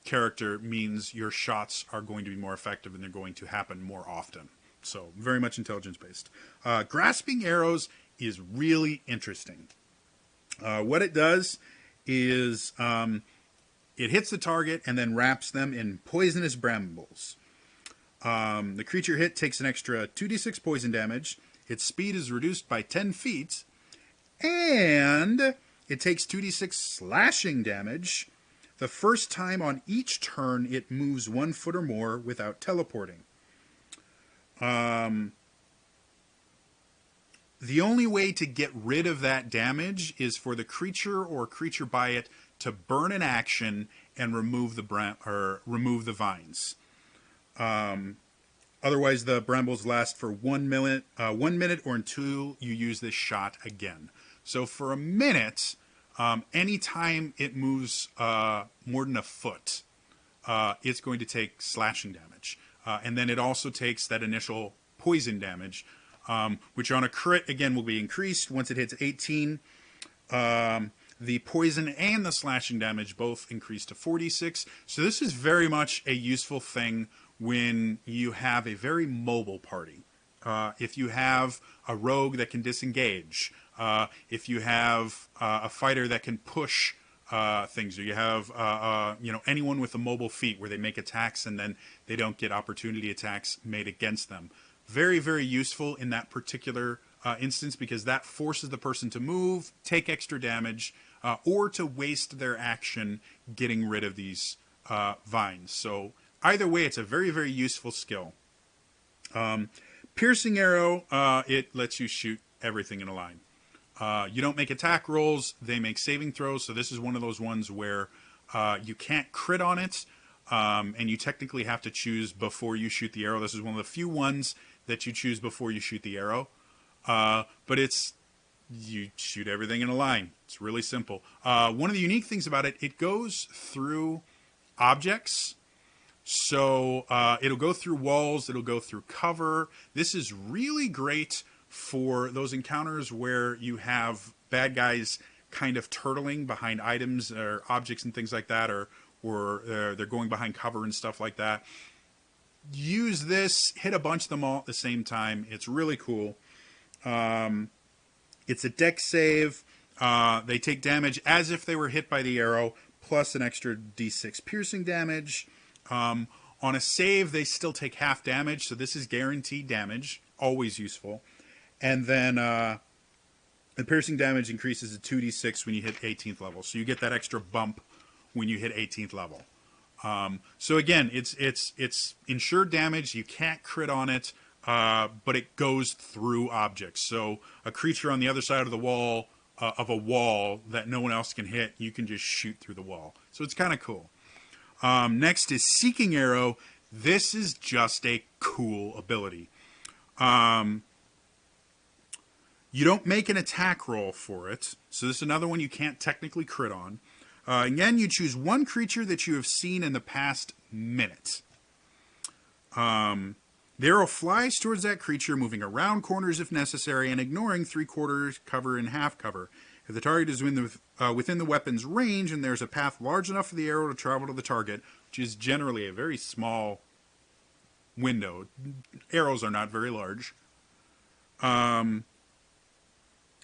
character means your shots are going to be more effective and they're going to happen more often. So very much intelligence-based. Grasping arrows is really interesting. What it does is it hits the target and then wraps them in poisonous brambles. The creature hit takes an extra 2d6 poison damage. Its speed is reduced by 10 feet. And it takes 2d6 slashing damage the first time on each turn it moves 1 foot or more without teleporting. The only way to get rid of that damage is for the creature or creature by it to burn an action and remove the vines. Otherwise, the brambles last for 1 minute, or until you use this shot again. So for a minute, anytime it moves more than a foot, it's going to take slashing damage. And then it also takes that initial poison damage, which on a crit, again, will be increased once it hits 18. The poison and the slashing damage both increase to 46. So this is very much a useful thing when you have a very mobile party. If you have a rogue that can disengage, if you have a fighter that can push things, or you have anyone with a mobile feat where they make attacks and then they don't get opportunity attacks made against them. Very, very useful in that particular instance, because that forces the person to move, take extra damage, or to waste their action getting rid of these vines. So either way, it's a very, very useful skill. Piercing arrow, it lets you shoot everything in a line. You don't make attack rolls, they make saving throws, so this is one of those ones where you can't crit on it, and you technically have to choose before you shoot the arrow. This is one of the few ones that you choose before you shoot the arrow. But you shoot everything in a line. It's really simple. One of the unique things about it, it goes through objects. So it'll go through walls, it'll go through cover. This is really great for those encounters where you have bad guys kind of turtling behind items or objects and things like that, or they're going behind cover and stuff like that. Use this, hit a bunch of them all at the same time. It's really cool. It's a dex save. They take damage as if they were hit by the arrow, plus an extra d6 piercing damage. On a save, they still take half damage, so this is guaranteed damage. Always useful. And then the piercing damage increases to 2d6 when you hit 18th level. So you get that extra bump when you hit 18th level. So again, it's insured damage. You can't crit on it, but it goes through objects. So a creature on the other side of the wall, of a wall that no one else can hit, you can just shoot through the wall. So it's kind of cool. Next is Seeking Arrow. This is just a cool ability. You don't make an attack roll for it, so this is another one you can't technically crit on. Again, you choose one creature that you have seen in the past minute. The arrow flies towards that creature, moving around corners if necessary, and ignoring 3/4 cover and half cover. If the target is within the weapon's range and there's a path large enough for the arrow to travel to the target, which is generally a very small window. Arrows are not very large. A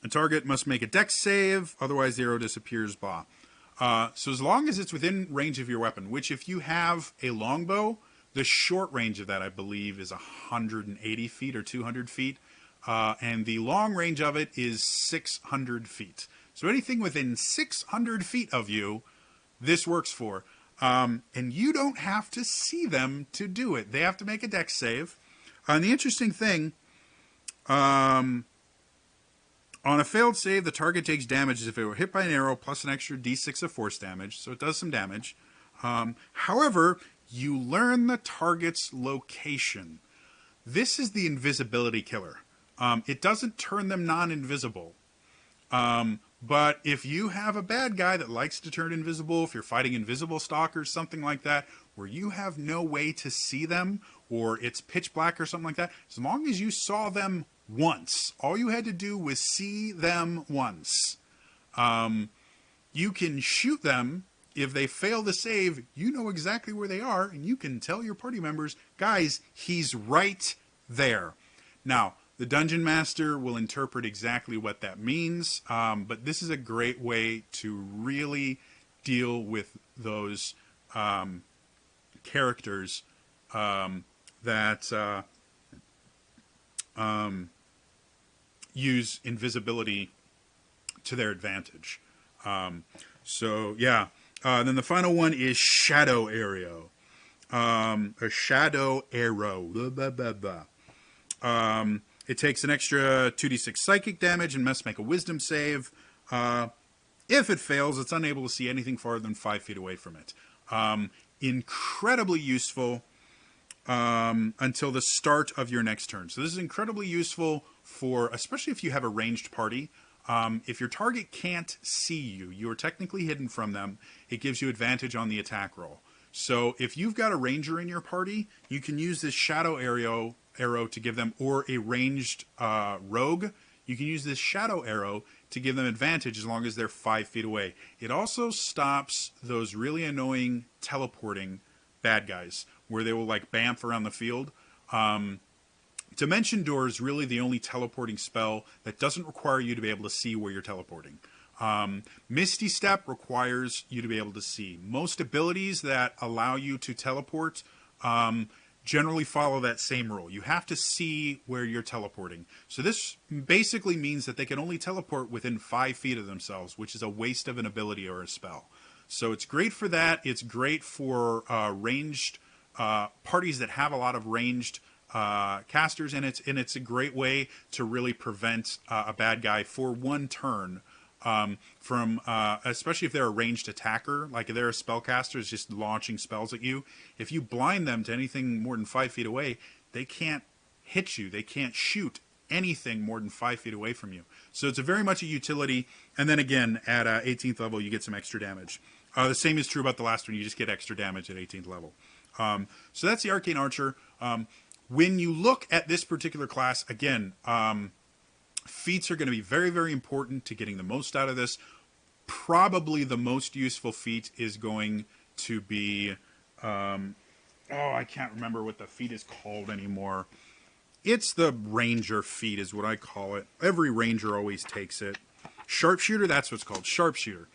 target must make a dex save, otherwise the arrow disappears, blah. So as long as it's within range of your weapon, which if you have a longbow, the short range of that, I believe, is 180 feet or 200 feet. And the long range of it is 600 feet. So anything within 600 feet of you, this works for. And you don't have to see them to do it. They have to make a dex save. And the interesting thing, on a failed save, the target takes damage as if it were hit by an arrow, plus an extra d6 of force damage. So it does some damage. However, you learn the target's location. This is the invisibility killer. It doesn't turn them non-invisible. But if you have a bad guy that likes to turn invisible, if you're fighting invisible stalkers, something like that, where you have no way to see them, or it's pitch black or something like that, as long as you saw them once, all you had to do was see them once, you can shoot them. If they fail the save, you know exactly where they are, and you can tell your party members, guys, he's right there. Now, the Dungeon Master will interpret exactly what that means, but this is a great way to really deal with those characters that use invisibility to their advantage. So, yeah. Then the final one is Shadow Arrow. A Shadow Arrow. Blah, blah, blah, blah. It takes an extra 2d6 psychic damage and must make a wisdom save. If it fails, it's unable to see anything farther than 5 feet away from it. Incredibly useful until the start of your next turn. So this is incredibly useful for, especially if you have a ranged party. If your target can't see you, you are technically hidden from them. It gives you advantage on the attack roll. So if you've got a ranger in your party, you can use this shadow arrow to give them, or a ranged rogue, you can use this shadow arrow to give them advantage as long as they're 5 feet away. It also stops those really annoying teleporting bad guys where they will like bamf around the field. Dimension Door is really the only teleporting spell that doesn't require you to be able to see where you're teleporting. Misty Step requires you to be able to see. Most abilities that allow you to teleport generally follow that same rule. You have to see where you're teleporting. So this basically means that they can only teleport within 5 feet of themselves, which is a waste of an ability or a spell. So it's great for that. It's great for ranged parties that have a lot of ranged casters, and it's a great way to really prevent a bad guy for one turn from, especially if they're a ranged attacker, like if they're a spellcaster is just launching spells at you. If you blind them to anything more than 5 feet away, they can't hit you. They can't shoot anything more than 5 feet away from you. So it's very much a utility. And then again, at 18th level, you get some extra damage. The same is true about the last one. You just get extra damage at 18th level. So that's the Arcane Archer. When you look at this particular class, again, feats are going to be very, very important to getting the most out of this. Probably the most useful feat is going to be, I can't remember what the feat is called anymore. It's the Ranger feat is what I call it. Every Ranger always takes it. Sharpshooter, that's what's called, Sharpshooter.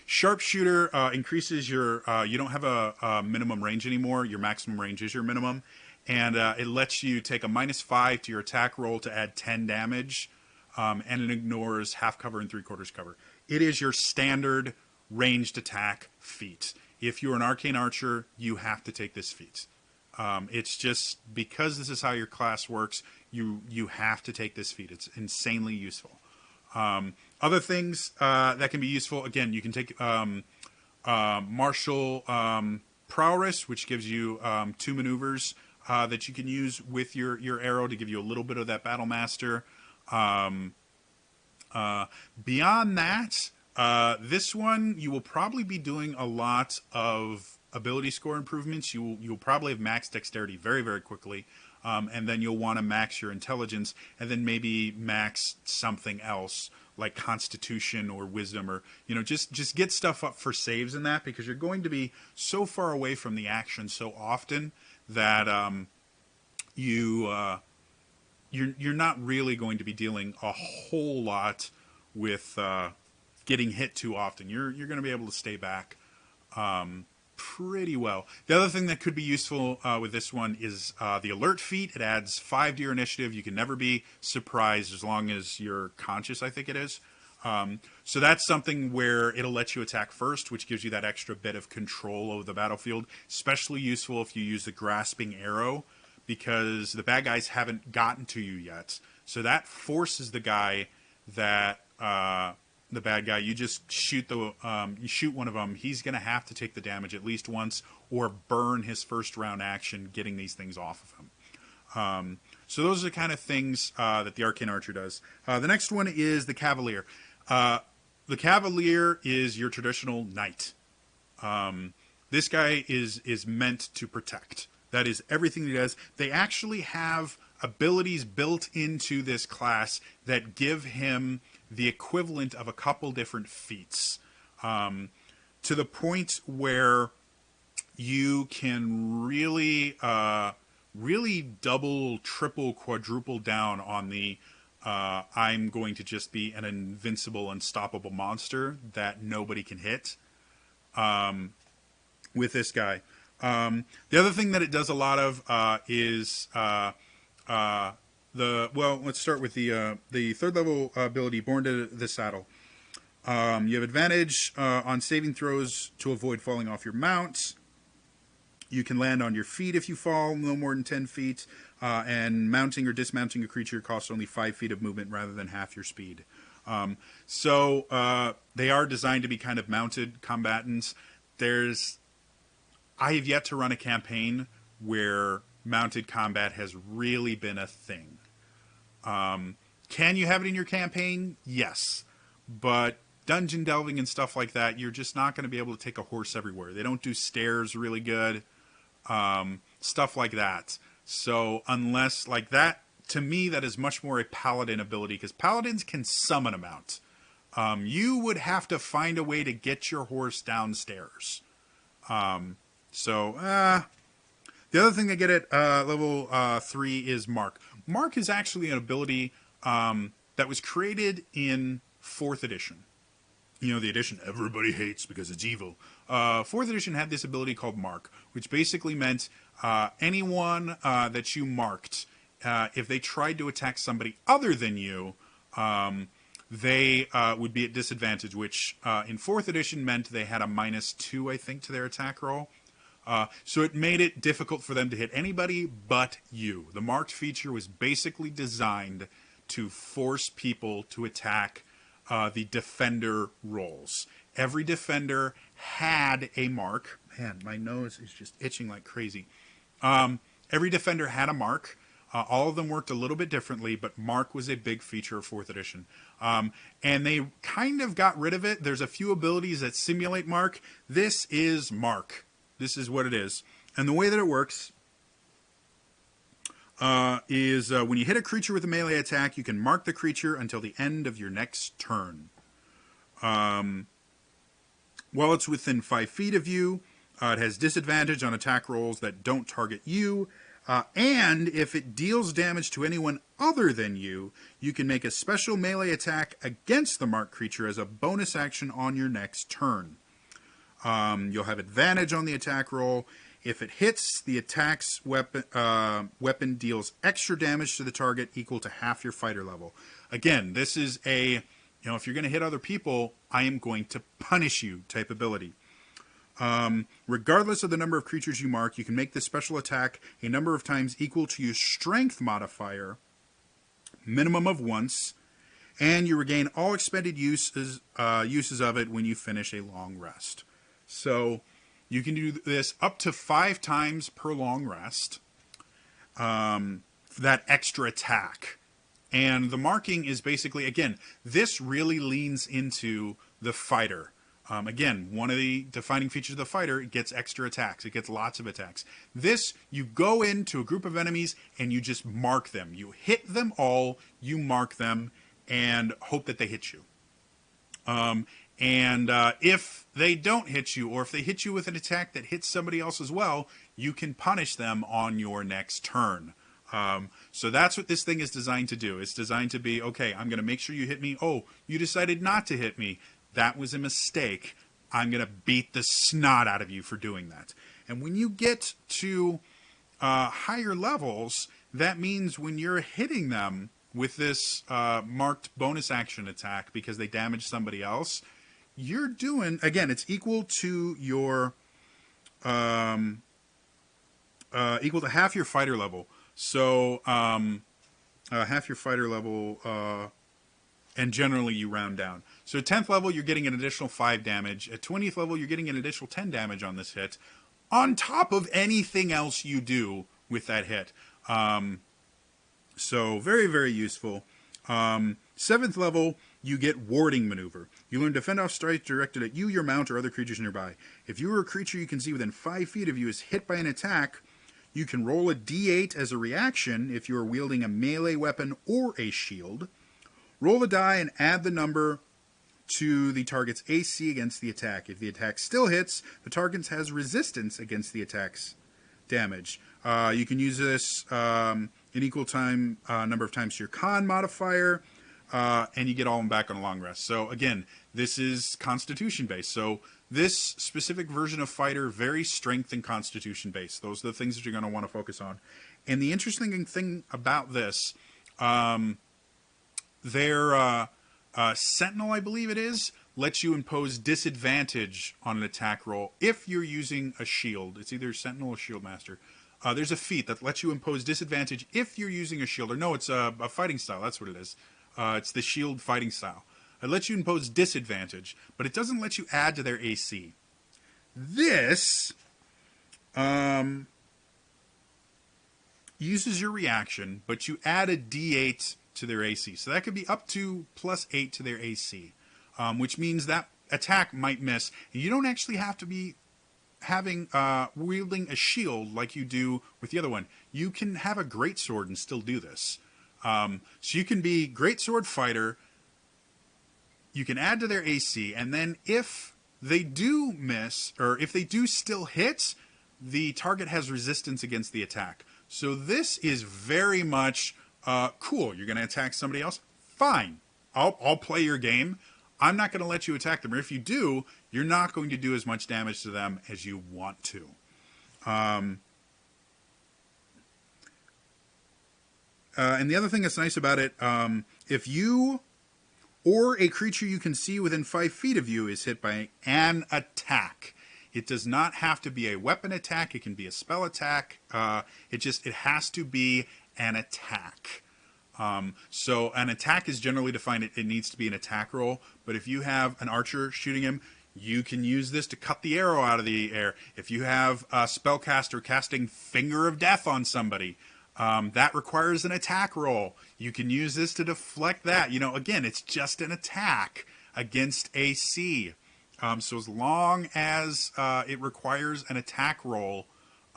Sharpshooter increases your, you don't have a minimum range anymore. Your maximum range is your minimum. And it lets you take a -5 to your attack roll to add 10 damage. And it ignores half cover and 3/4 cover. It is your standard ranged attack feat. If you're an Arcane Archer, you have to take this feat. It's just because this is how your class works, you have to take this feat. It's insanely useful. Other things that can be useful, again, you can take Martial Prowess, which gives you 2 maneuvers that you can use with your arrow to give you a little bit of that Battle Master. Beyond that, this one, you will probably be doing a lot of ability score improvements. You'll probably have max dexterity very, very quickly. And then you'll want to max your intelligence, and then maybe max something else like constitution or wisdom, or just get stuff up for saves in that, because you're going to be so far away from the action so often that you're not really going to be dealing a whole lot with getting hit too often. You're going to be able to stay back pretty well. The other thing that could be useful with this one is the alert feat. It adds 5 to your initiative. You can never be surprised as long as you're conscious, I think it is. So that's something where it'll let you attack first, which gives you that extra bit of control over the battlefield. Especially useful if you use the grasping arrow, because the bad guys haven't gotten to you yet. So that forces the guy that the bad guy, you just shoot you shoot one of them, he's going to have to take the damage at least once or burn his first round action getting these things off of him. So those are the kind of things that the Arcane Archer does. The next one is the Cavalier. The Cavalier is your traditional knight. This guy is meant to protect. That is everything he does. They actually have abilities built into this class that give him the equivalent of a couple different feats, to the point where you can really really double, triple, quadruple down on the I'm going to just be an invincible, unstoppable monster that nobody can hit with this guy. The other thing that it does a lot of is let's start with the third level ability, Born to the Saddle. You have advantage on saving throws to avoid falling off your mount. You can land on your feet if you fall no more than 10 feet. And mounting or dismounting a creature costs only 5 feet of movement rather than half your speed. So they are designed to be kind of mounted combatants. I have yet to run a campaign where mounted combat has really been a thing. Can you have it in your campaign? Yes. But dungeon delving and stuff like that, you're just not going to be able to take a horse everywhere. They don't do stairs really good. Stuff like that. So unless, like that, to me, that is much more a paladin ability, because paladins can summon a mount. You would have to find a way to get your horse downstairs. The other thing they get at level 3 is Mark. Mark is actually an ability that was created in 4th edition. You know, the edition everybody hates because it's evil. 4th edition had this ability called Mark, which basically meant anyone that you marked, if they tried to attack somebody other than you, they would be at disadvantage, which in 4th edition meant they had a -2, I think, to their attack roll. So it made it difficult for them to hit anybody but you. The marked feature was basically designed to force people to attack the defender rolls. Every defender had a mark. Man, my nose is just itching like crazy. Every defender had a mark. All of them worked a little bit differently, but Mark was a big feature of 4th edition. And they kind of got rid of it. There's a few abilities that simulate Mark. This is Mark. This is what it is. And the way that it works is when you hit a creature with a melee attack, you can mark the creature until the end of your next turn. While it's within 5 feet of you, it has disadvantage on attack rolls that don't target you. And if it deals damage to anyone other than you, you can make a special melee attack against the marked creature as a bonus action on your next turn. You'll have advantage on the attack roll. If it hits, the attack's weapon deals extra damage to the target equal to half your fighter level. Again, this is if you're going to hit other people, I am going to punish you type ability. Regardless of the number of creatures you mark, you can make this special attack a number of times equal to your strength modifier, minimum of once, and you regain all expended uses of it when you finish a long rest. So you can do this up to 5 times per long rest, that extra attack. And the marking is basically, again, this really leans into the fighter. Again, one of the defining features of the fighter, it gets extra attacks. It gets lots of attacks. This, you go into a group of enemies and you just mark them. You hit them all, you mark them, and hope that they hit you. If they don't hit you, or if they hit you with an attack that hits somebody else as well, you can punish them on your next turn. So that's what this thing is designed to do. It's designed to be, okay, I'm going to make sure you hit me. Oh, you decided not to hit me. That was a mistake. I'm going to beat the snot out of you for doing that. And when you get to higher levels, that means when you're hitting them with this marked bonus action attack because they damaged somebody else, you're doing, again, it's equal to your, equal to half your fighter level. So, half your fighter level, and generally you round down. So at 10th level, you're getting an additional 5 damage. At 20th level, you're getting an additional 10 damage on this hit, on top of anything else you do with that hit. So very, very useful. 7th level, you get Warding Maneuver. You learn to fend off strikes directed at you, your mount, or other creatures nearby. If you or a creature you can see within 5 feet of you is hit by an attack, you can roll a d8 as a reaction if you are wielding a melee weapon or a shield. Roll the die and add the number to the target's AC against the attack. If the attack still hits, the target has resistance against the attack's damage. You can use this an equal time number of times to your con modifier, and you get all of them back on a long rest. So again, this is Constitution based. So this specific version of fighter, very strength and Constitution based. Those are the things that you're going to want to focus on. And the interesting thing about this, their Sentinel, I believe it is, lets you impose disadvantage on an attack roll if you're using a shield. It's either Sentinel or Shield Master. There's a feat that lets you impose disadvantage if you're using a shield. Or no, it's a fighting style. That's what it is. It's the shield fighting style. It lets you impose disadvantage, but it doesn't let you add to their AC. This uses your reaction, but you add a D8 to their AC. So that could be up to +8 to their AC, which means that attack might miss. And you don't actually have to be wielding a shield like you do with the other one. You can have a greatsword and still do this. So you can be greatsword fighter. You can add to their AC, and then if they do miss, or if they do still hit, the target has resistance against the attack. So this is very much cool. You're going to attack somebody else? Fine. I'll play your game. I'm not going to let you attack them. Or if you do, you're not going to do as much damage to them as you want to. And the other thing that's nice about it, if you or a creature you can see within 5 feet of you is hit by an attack, it does not have to be a weapon attack. It can be a spell attack. It has to be an attack. So an attack is generally defined, it needs to be an attack roll. But if you have an archer shooting him, you can use this to cut the arrow out of the air. If you have a spellcaster casting Finger of Death on somebody, that requires an attack roll. You can use this to deflect that. You know, again, it's just an attack against AC. So as long as it requires an attack roll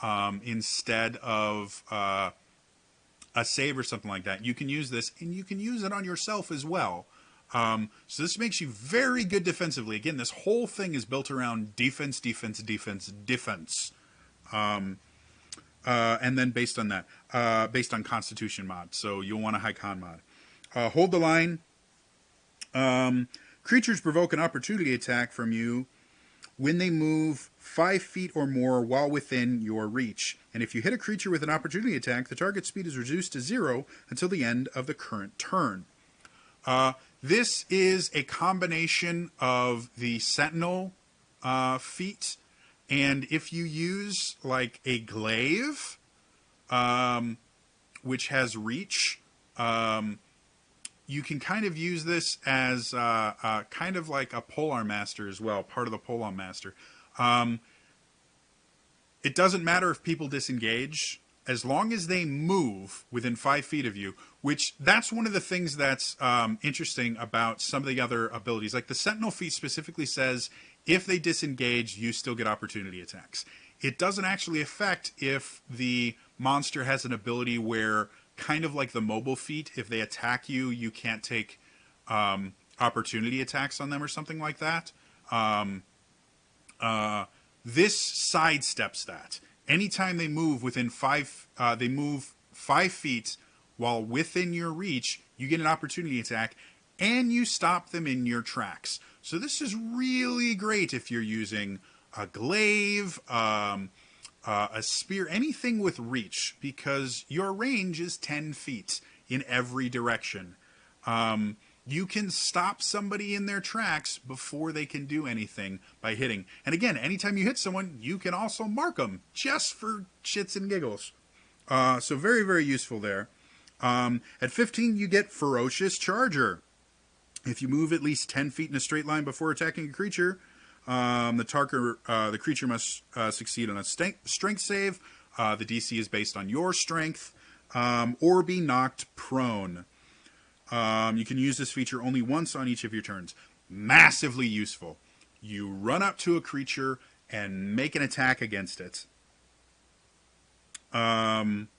instead of a save or something like that, you can use this, and you can use it on yourself as well. So this makes you very good defensively. Again, this whole thing is built around defense, defense, defense, defense. And then based on that, based on Constitution mod. So you'll want a high con mod. Hold the line. Creatures provoke an opportunity attack from you when they move 5 feet or more while within your reach. And if you hit a creature with an opportunity attack, the target speed is reduced to 0 until the end of the current turn. This is a combination of the Sentinel feat, and if you use like a glaive, which has reach, you can kind of use this as kind of like a polearm master as well, part of the polearm master. It doesn't matter if people disengage, as long as they move within 5 feet of you, which that's one of the things that's interesting about some of the other abilities. Like the Sentinel feat specifically says, if they disengage, you still get opportunity attacks. It doesn't actually affect if the monster has an ability where, kind of like the mobile feat, if they attack you, you can't take opportunity attacks on them or something like that. This sidesteps that. Anytime they move within 5 feet while within your reach, you get an opportunity attack, and you stop them in your tracks. So this is really great if you're using a glaive, a spear, anything with reach, because your range is 10 feet in every direction. You can stop somebody in their tracks before they can do anything by hitting. And again, anytime you hit someone, you can also mark them, just for shits and giggles. So very, very useful there. At 15, you get Ferocious Charger. If you move at least 10 feet in a straight line before attacking a creature, the creature must succeed on a strength save. The DC is based on your strength, or be knocked prone. You can use this feature only once on each of your turns. Massively useful. You run up to a creature and make an attack against it. And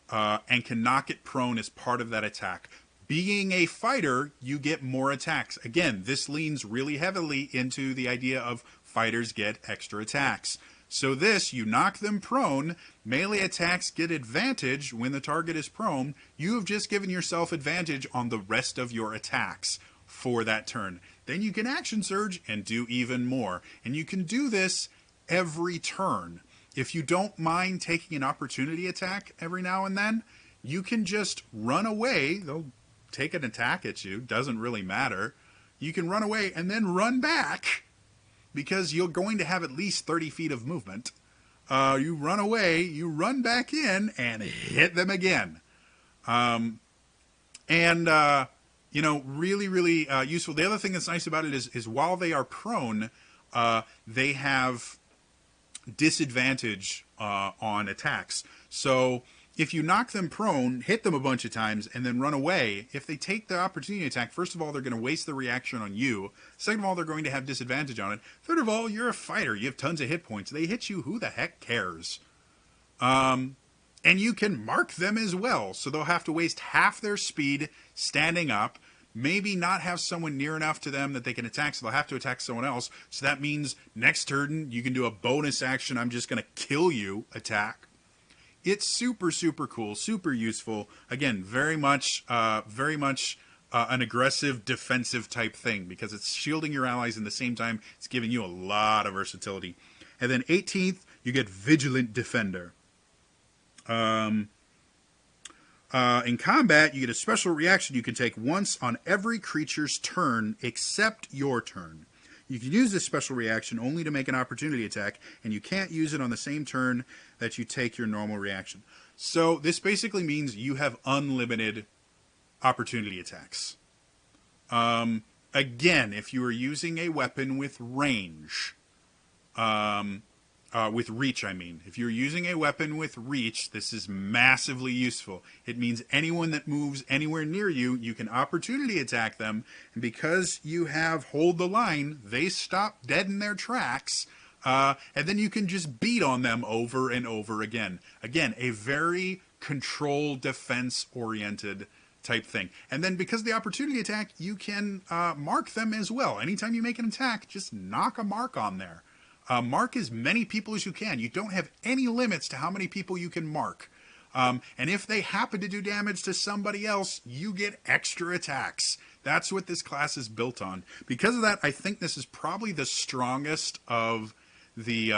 can knock it prone as part of that attack. Being a fighter, you get more attacks. Again, this leans really heavily into the idea of fighters get extra attacks. So this, you knock them prone, melee attacks get advantage when the target is prone. You have just given yourself advantage on the rest of your attacks for that turn. Then you can action surge and do even more. And you can do this every turn. If you don't mind taking an opportunity attack every now and then, you can just run away. They'll take an attack at you. Doesn't really matter. You can run away and then run back because you're going to have at least 30 feet of movement. You run away, you run back in, and hit them again. Really, really useful. The other thing that's nice about it is while they are prone, they have disadvantage on attacks. So if you knock them prone, hit them a bunch of times, and then run away, if they take the opportunity attack, first of all, they're going to waste the reaction on you. Second of all, they're going to have disadvantage on it. Third of all, you're a fighter. You have tons of hit points. They hit you, who the heck cares? And you can mark them as well. So they'll have to waste half their speed standing up, maybe not have someone near enough to them that they can attack, so they'll have to attack someone else. So that means next turn, you can do a bonus action, I'm just going to kill you attack. It's super, super cool, super useful. Again, very much an aggressive, defensive type thing because it's shielding your allies and at the same time, it's giving you a lot of versatility. And then 18th, you get Vigilant Defender. In combat, you get a special reaction you can take once on every creature's turn except your turn. You can use this special reaction only to make an opportunity attack, and you can't use it on the same turn that you take your normal reaction. So this basically means you have unlimited opportunity attacks. Again, if you are using a weapon with range, with reach, I mean. If you're using a weapon with reach, this is massively useful. It means anyone that moves anywhere near you, you can opportunity attack them. And because you have hold the line, they stop dead in their tracks. And then you can just beat on them over and over again. Again, a very control defense-oriented type thing. And then because of the opportunity attack, you can mark them as well. Anytime you make an attack, just knock a mark on there. Mark as many people as you can. You don't have any limits to how many people you can mark. And if they happen to do damage to somebody else, you get extra attacks. That's what this class is built on. Because of that, I think this is probably the strongest of the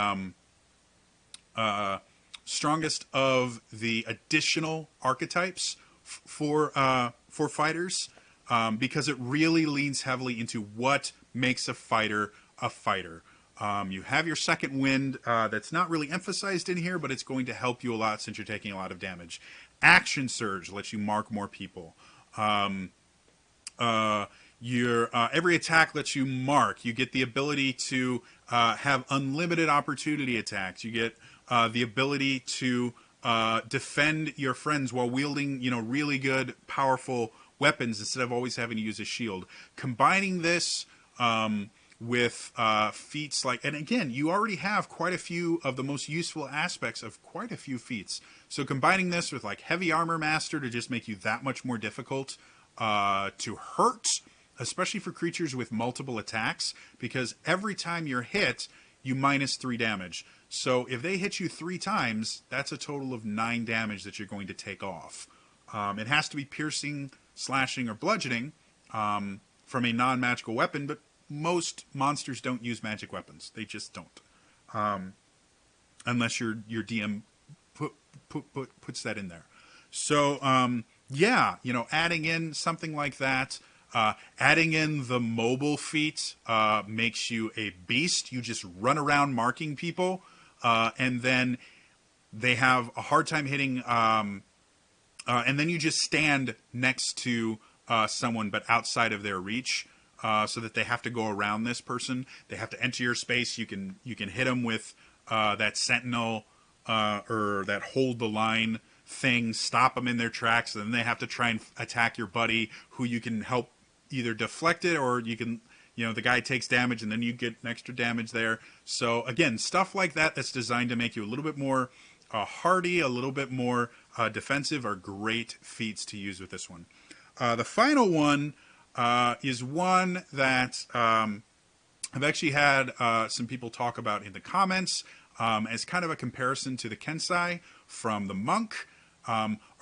additional archetypes for fighters, because it really leans heavily into what makes a fighter a fighter. You have your second wind that's not really emphasized in here, but it's going to help you a lot since you're taking a lot of damage. Action Surge lets you mark more people. Every attack lets you mark. You get the ability to have unlimited opportunity attacks. You get the ability to defend your friends while wielding, really good, powerful weapons instead of always having to use a shield. Combining this with feats like, and again, you already have quite a few of the most useful aspects of quite a few feats. So combining this with like Heavy Armor Master to just make you that much more difficult to hurt, especially for creatures with multiple attacks, because every time you're hit, you -3 damage. So if they hit you 3 times, that's a total of 9 damage that you're going to take off. It has to be piercing, slashing, or bludgeoning from a non-magical weapon, but most monsters don't use magic weapons. They just don't. Unless your DM puts that in there. So, adding in something like that, adding in the mobile feat makes you a beast. You just run around marking people, and then they have a hard time hitting, and then you just stand next to someone but outside of their reach. So that they have to go around this person. They have to enter your space. You can hit them with that sentinel or that hold the line thing, stop them in their tracks, and then they have to try and attack your buddy, who you can help either deflect it, or you can, the guy takes damage and then you get an extra damage there. So again, stuff like that that's designed to make you a little bit more hardy, a little bit more defensive are great feats to use with this one. The final one is one that I've actually had some people talk about in the comments. as kind of a comparison to the Kensai from the Monk.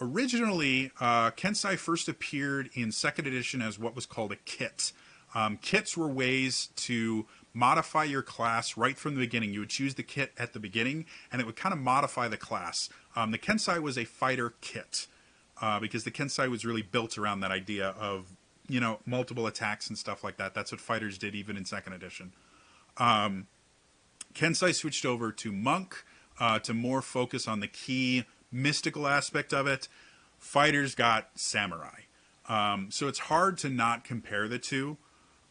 Originally, Kensai first appeared in second edition as what was called a kit. Kits were ways to modify your class right from the beginning. You would choose the kit at the beginning, and it would kind of modify the class. The Kensai was a fighter kit because the Kensai was really built around that idea of, you know, multiple attacks and stuff like that. That's what fighters did even in second edition. Kensai switched over to Monk to more focus on the key mystical aspect of it. Fighters got Samurai. So it's hard to not compare the two.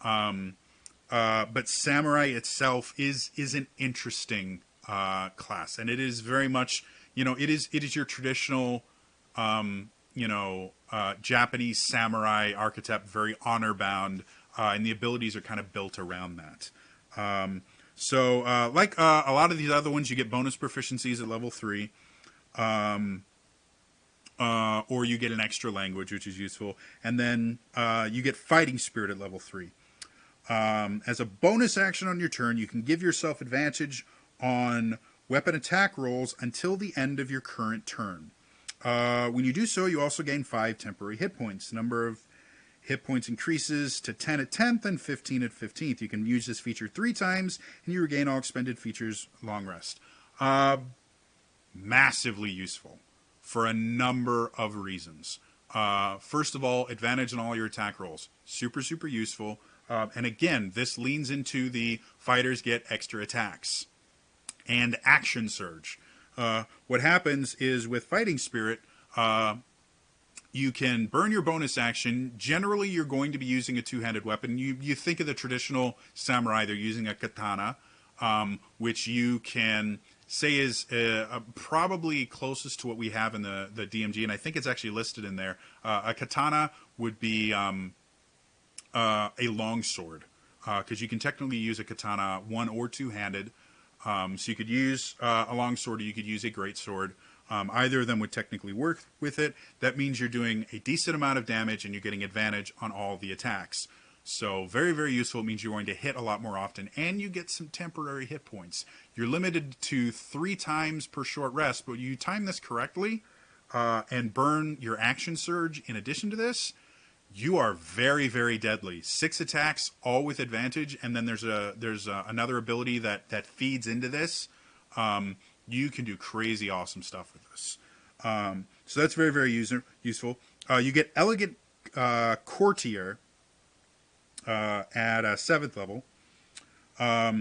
But Samurai itself is an interesting class, and it is very much, you know, it is your traditional, Japanese samurai archetype, very honor bound, and the abilities are kind of built around that. So like a lot of these other ones, you get bonus proficiencies at level 3. Or you get an extra language, which is useful. And then you get fighting spirit at level 3. As a bonus action on your turn, you can give yourself advantage on weapon attack rolls until the end of your current turn. When you do so, you also gain 5 temporary hit points. The number of hit points increases to 10 at 10th and 15 at 15th. You can use this feature 3 times, and you regain all expended features long rest. Massively useful for a number of reasons. First of all, advantage on all your attack rolls. Super, super useful. And again, this leans into the fighters get extra attacks. And action surge. What happens is with Fighting Spirit, you can burn your bonus action. Generally, you're going to be using a two-handed weapon. You think of the traditional samurai, they're using a katana, which you can say is probably closest to what we have in the DMG, and I think it's actually listed in there. A katana would be a longsword, because you can technically use a katana one or two-handed. So you could use a longsword or you could use a greatsword. Either of them would technically work with it. That means you're doing a decent amount of damage and you're getting advantage on all the attacks. So very, very useful. It means you're going to hit a lot more often, and you get some temporary hit points. You're limited to 3 times per short rest, but you time this correctly and burn your action surge in addition to this, you are very, very deadly. 6 attacks, all with advantage, and then there's another ability that feeds into this. You can do crazy awesome stuff with this. So that's very, very useful. You get Elegant Courtier at a 7th level.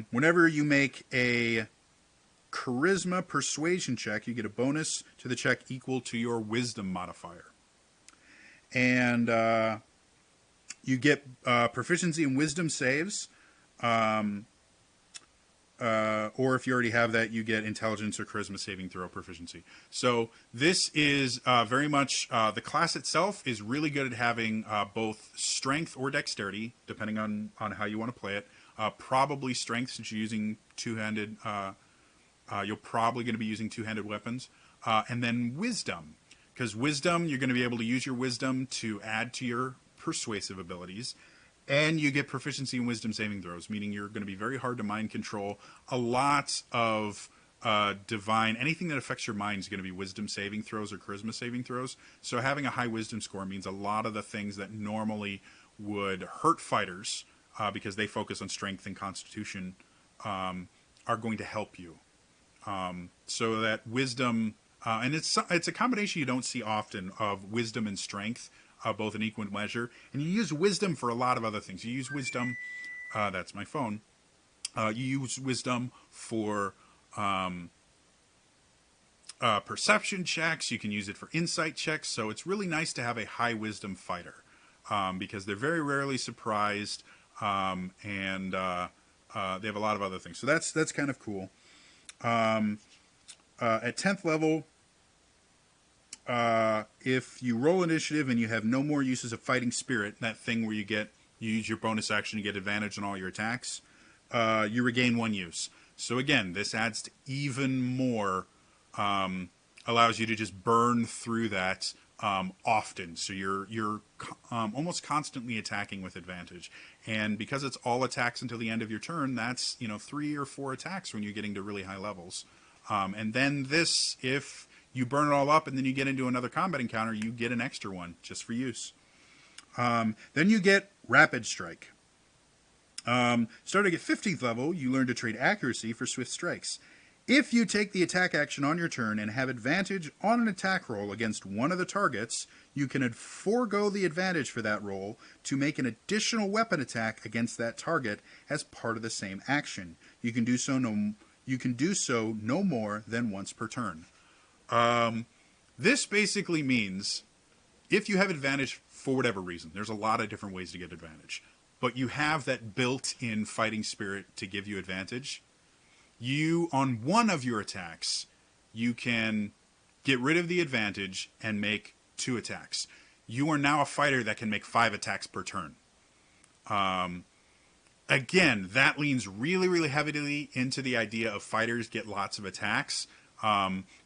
Whenever you make a Charisma Persuasion check, you get a bonus to the check equal to your Wisdom modifier. And you get proficiency in Wisdom saves. Or if you already have that, you get Intelligence or Charisma saving throw proficiency. So this is very much, the class itself is really good at having both strength or dexterity, depending on how you want to play it. Probably strength, since you're using two-handed, you're probably going to be using two-handed weapons. And then wisdom, because wisdom, you're going to be able to use your wisdom to add to your persuasive abilities. And you get proficiency in wisdom saving throws, meaning you're going to be very hard to mind control. A lot of divine, anything that affects your mind is going to be wisdom saving throws or charisma saving throws. So having a high wisdom score means a lot of the things that normally would hurt fighters, because they focus on strength and constitution, are going to help you. So that wisdom, and it's a combination you don't see often of wisdom and strength. Both in equal measure, and you use wisdom for a lot of other things. You use wisdom, that's my phone. You use wisdom for perception checks. You can use it for insight checks. So it's really nice to have a high wisdom fighter, because they're very rarely surprised, and they have a lot of other things. So that's kind of cool. At 10th level, if you roll initiative and you have no more uses of Fighting Spirit, that thing where you use your bonus action to get advantage on all your attacks, you regain 1 use. So again, this adds to even more, allows you to just burn through that often. So you're almost constantly attacking with advantage. And because it's all attacks until the end of your turn, that's 3 or 4 attacks when you're getting to really high levels. And then this, if you burn it all up and then you get into another combat encounter, you get an extra one just for use. Then you get Rapid Strike. Starting at 15th level, you learn to trade accuracy for swift strikes. If you take the attack action on your turn and have advantage on an attack roll against one of the targets, you can forego the advantage for that roll to make an additional weapon attack against that target as part of the same action. You can do so no more than once per turn. This basically means if you have advantage for whatever reason, there's a lot of different ways to get advantage, but you have that built-in fighting spirit to give you advantage. You, on one of your attacks, you can get rid of the advantage and make 2 attacks. You are now a fighter that can make 5 attacks per turn. Again, that leans really, really heavily into the idea of fighters get lots of attacks.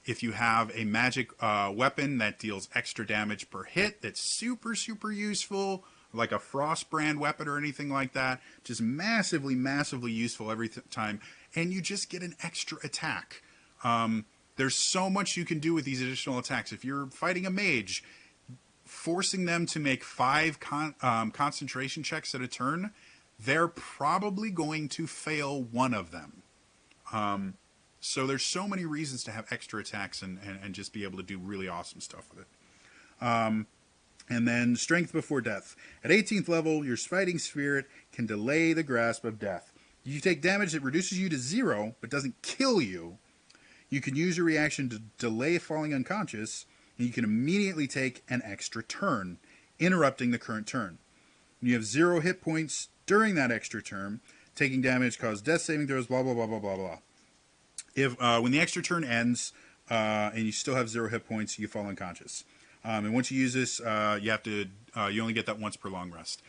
If you have a magic weapon that deals extra damage per hit, that's super, super useful, like a Frostbrand weapon or anything like that, just massively, massively useful every time. And you just get an extra attack. There's so much you can do with these additional attacks. If you're fighting a mage, forcing them to make 5 concentration checks at a turn, they're probably going to fail one of them. So there's so many reasons to have extra attacks and just be able to do really awesome stuff with it. And then Strength Before Death. At 18th level, your fighting spirit can delay the grasp of death. You take damage that reduces you to 0, but doesn't kill you. You can use your reaction to delay falling unconscious, and you can immediately take an extra turn, interrupting the current turn. You have 0 hit points during that extra turn. Taking damage causes death saving throws, blah, blah, blah, blah, blah, blah. If when the extra turn ends, and you still have 0 hit points, you fall unconscious. And once you use this, you only get that once per long rest.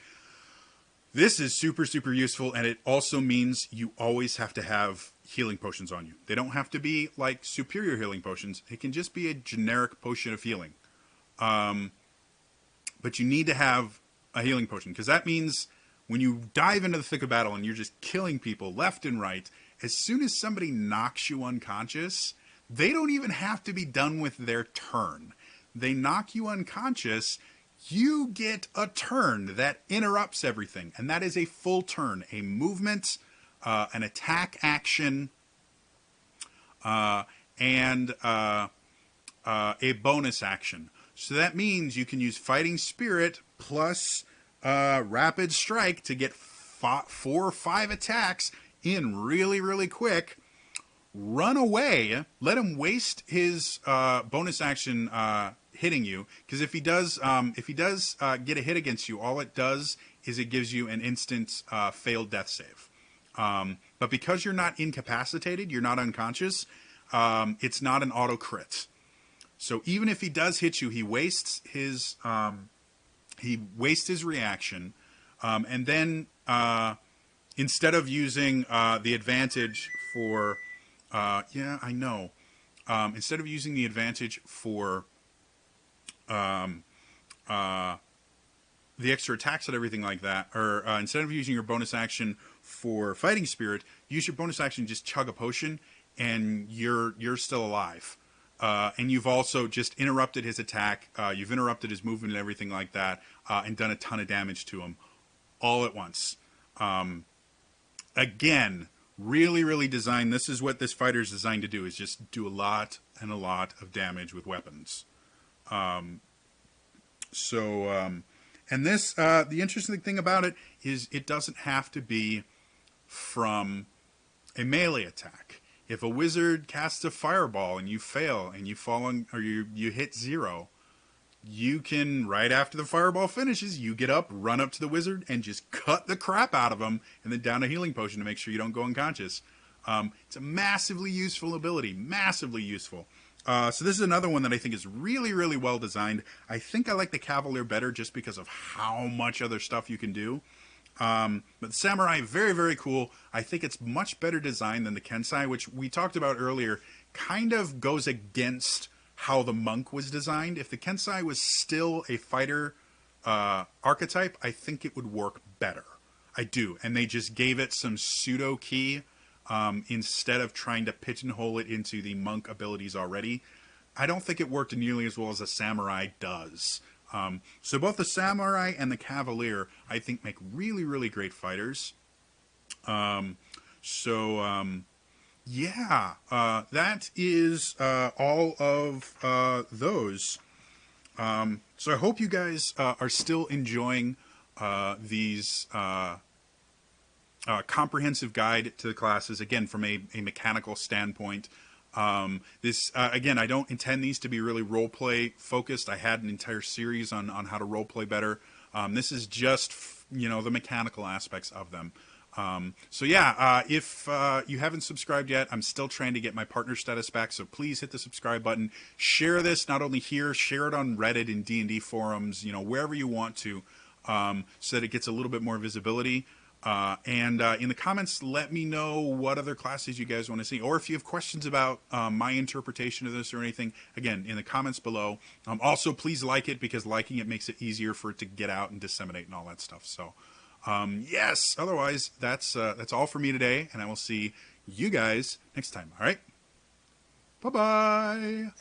This is super, super useful, and it also means you always have to have healing potions on you. They don't have to be like superior healing potions. It can just be a generic potion of healing. But you need to have a healing potion, because that means when you dive into the thick of battle and you're just killing people left and right, as soon as somebody knocks you unconscious, they don't even have to be done with their turn. They knock you unconscious, you get a turn that interrupts everything. And that is a full turn, a movement, an attack action, and a bonus action. So that means you can use Fighting Spirit plus Rapid Strike to get 4 or 5 attacks in really, really quick. Run away, let him waste his bonus action hitting you, because if he does get a hit against you, all it does is it gives you an instant failed death save. But because you're not incapacitated, you're not unconscious, it's not an auto crit. So even if he does hit you, he wastes his reaction, and then instead of using the advantage for instead of using the advantage for the extra attacks and everything like that, or instead of using your bonus action for Fighting Spirit, use your bonus action, just chug a potion, and you're still alive. And you've also just interrupted his attack, you've interrupted his movement and everything like that, and done a ton of damage to him all at once. Again, really, really designed. This is what this fighter is designed to do, is just do a lot and a lot of damage with weapons. And this, the interesting thing about it is it doesn't have to be from a melee attack. If a wizard casts a fireball and you fail and you fall on, or you hit 0, you can, right after the fireball finishes, you get up, run up to the wizard, and just cut the crap out of him, and then down a healing potion to make sure you don't go unconscious. It's a massively useful ability, massively useful. So this is another one that I think is really, really well designed. I think I like the Cavalier better just because of how much other stuff you can do. But the Samurai, very, very cool. I think it's much better designed than the Kensai, which we talked about earlier, kind of goes against how the monk was designed. If the Kensai was still a fighter archetype, I think it would work better. I do. And they just gave it some pseudo key instead of trying to pigeonhole it into the monk abilities already. I don't think it worked nearly as well as a samurai does. So both the samurai and the cavalier, I think, make really, really great fighters. Yeah, that is all of those. So I hope you guys are still enjoying these comprehensive guide to the classes, again, from a mechanical standpoint. This again, I don't intend these to be really role play focused. I had an entire series on how to role play better. This is just the mechanical aspects of them. So yeah, if you haven't subscribed yet, I'm still trying to get my partner status back. So please hit the subscribe button. Share this not only here, share it on Reddit and D&D forums, wherever you want to, so that it gets a little bit more visibility. And in the comments, let me know what other classes you guys want to see, or if you have questions about my interpretation of this or anything. Again, in the comments below. Also, please like it, because liking it makes it easier for it to get out and disseminate and all that stuff. So, yes. Otherwise, that's all for me today, and I will see you guys next time. All right. Bye bye.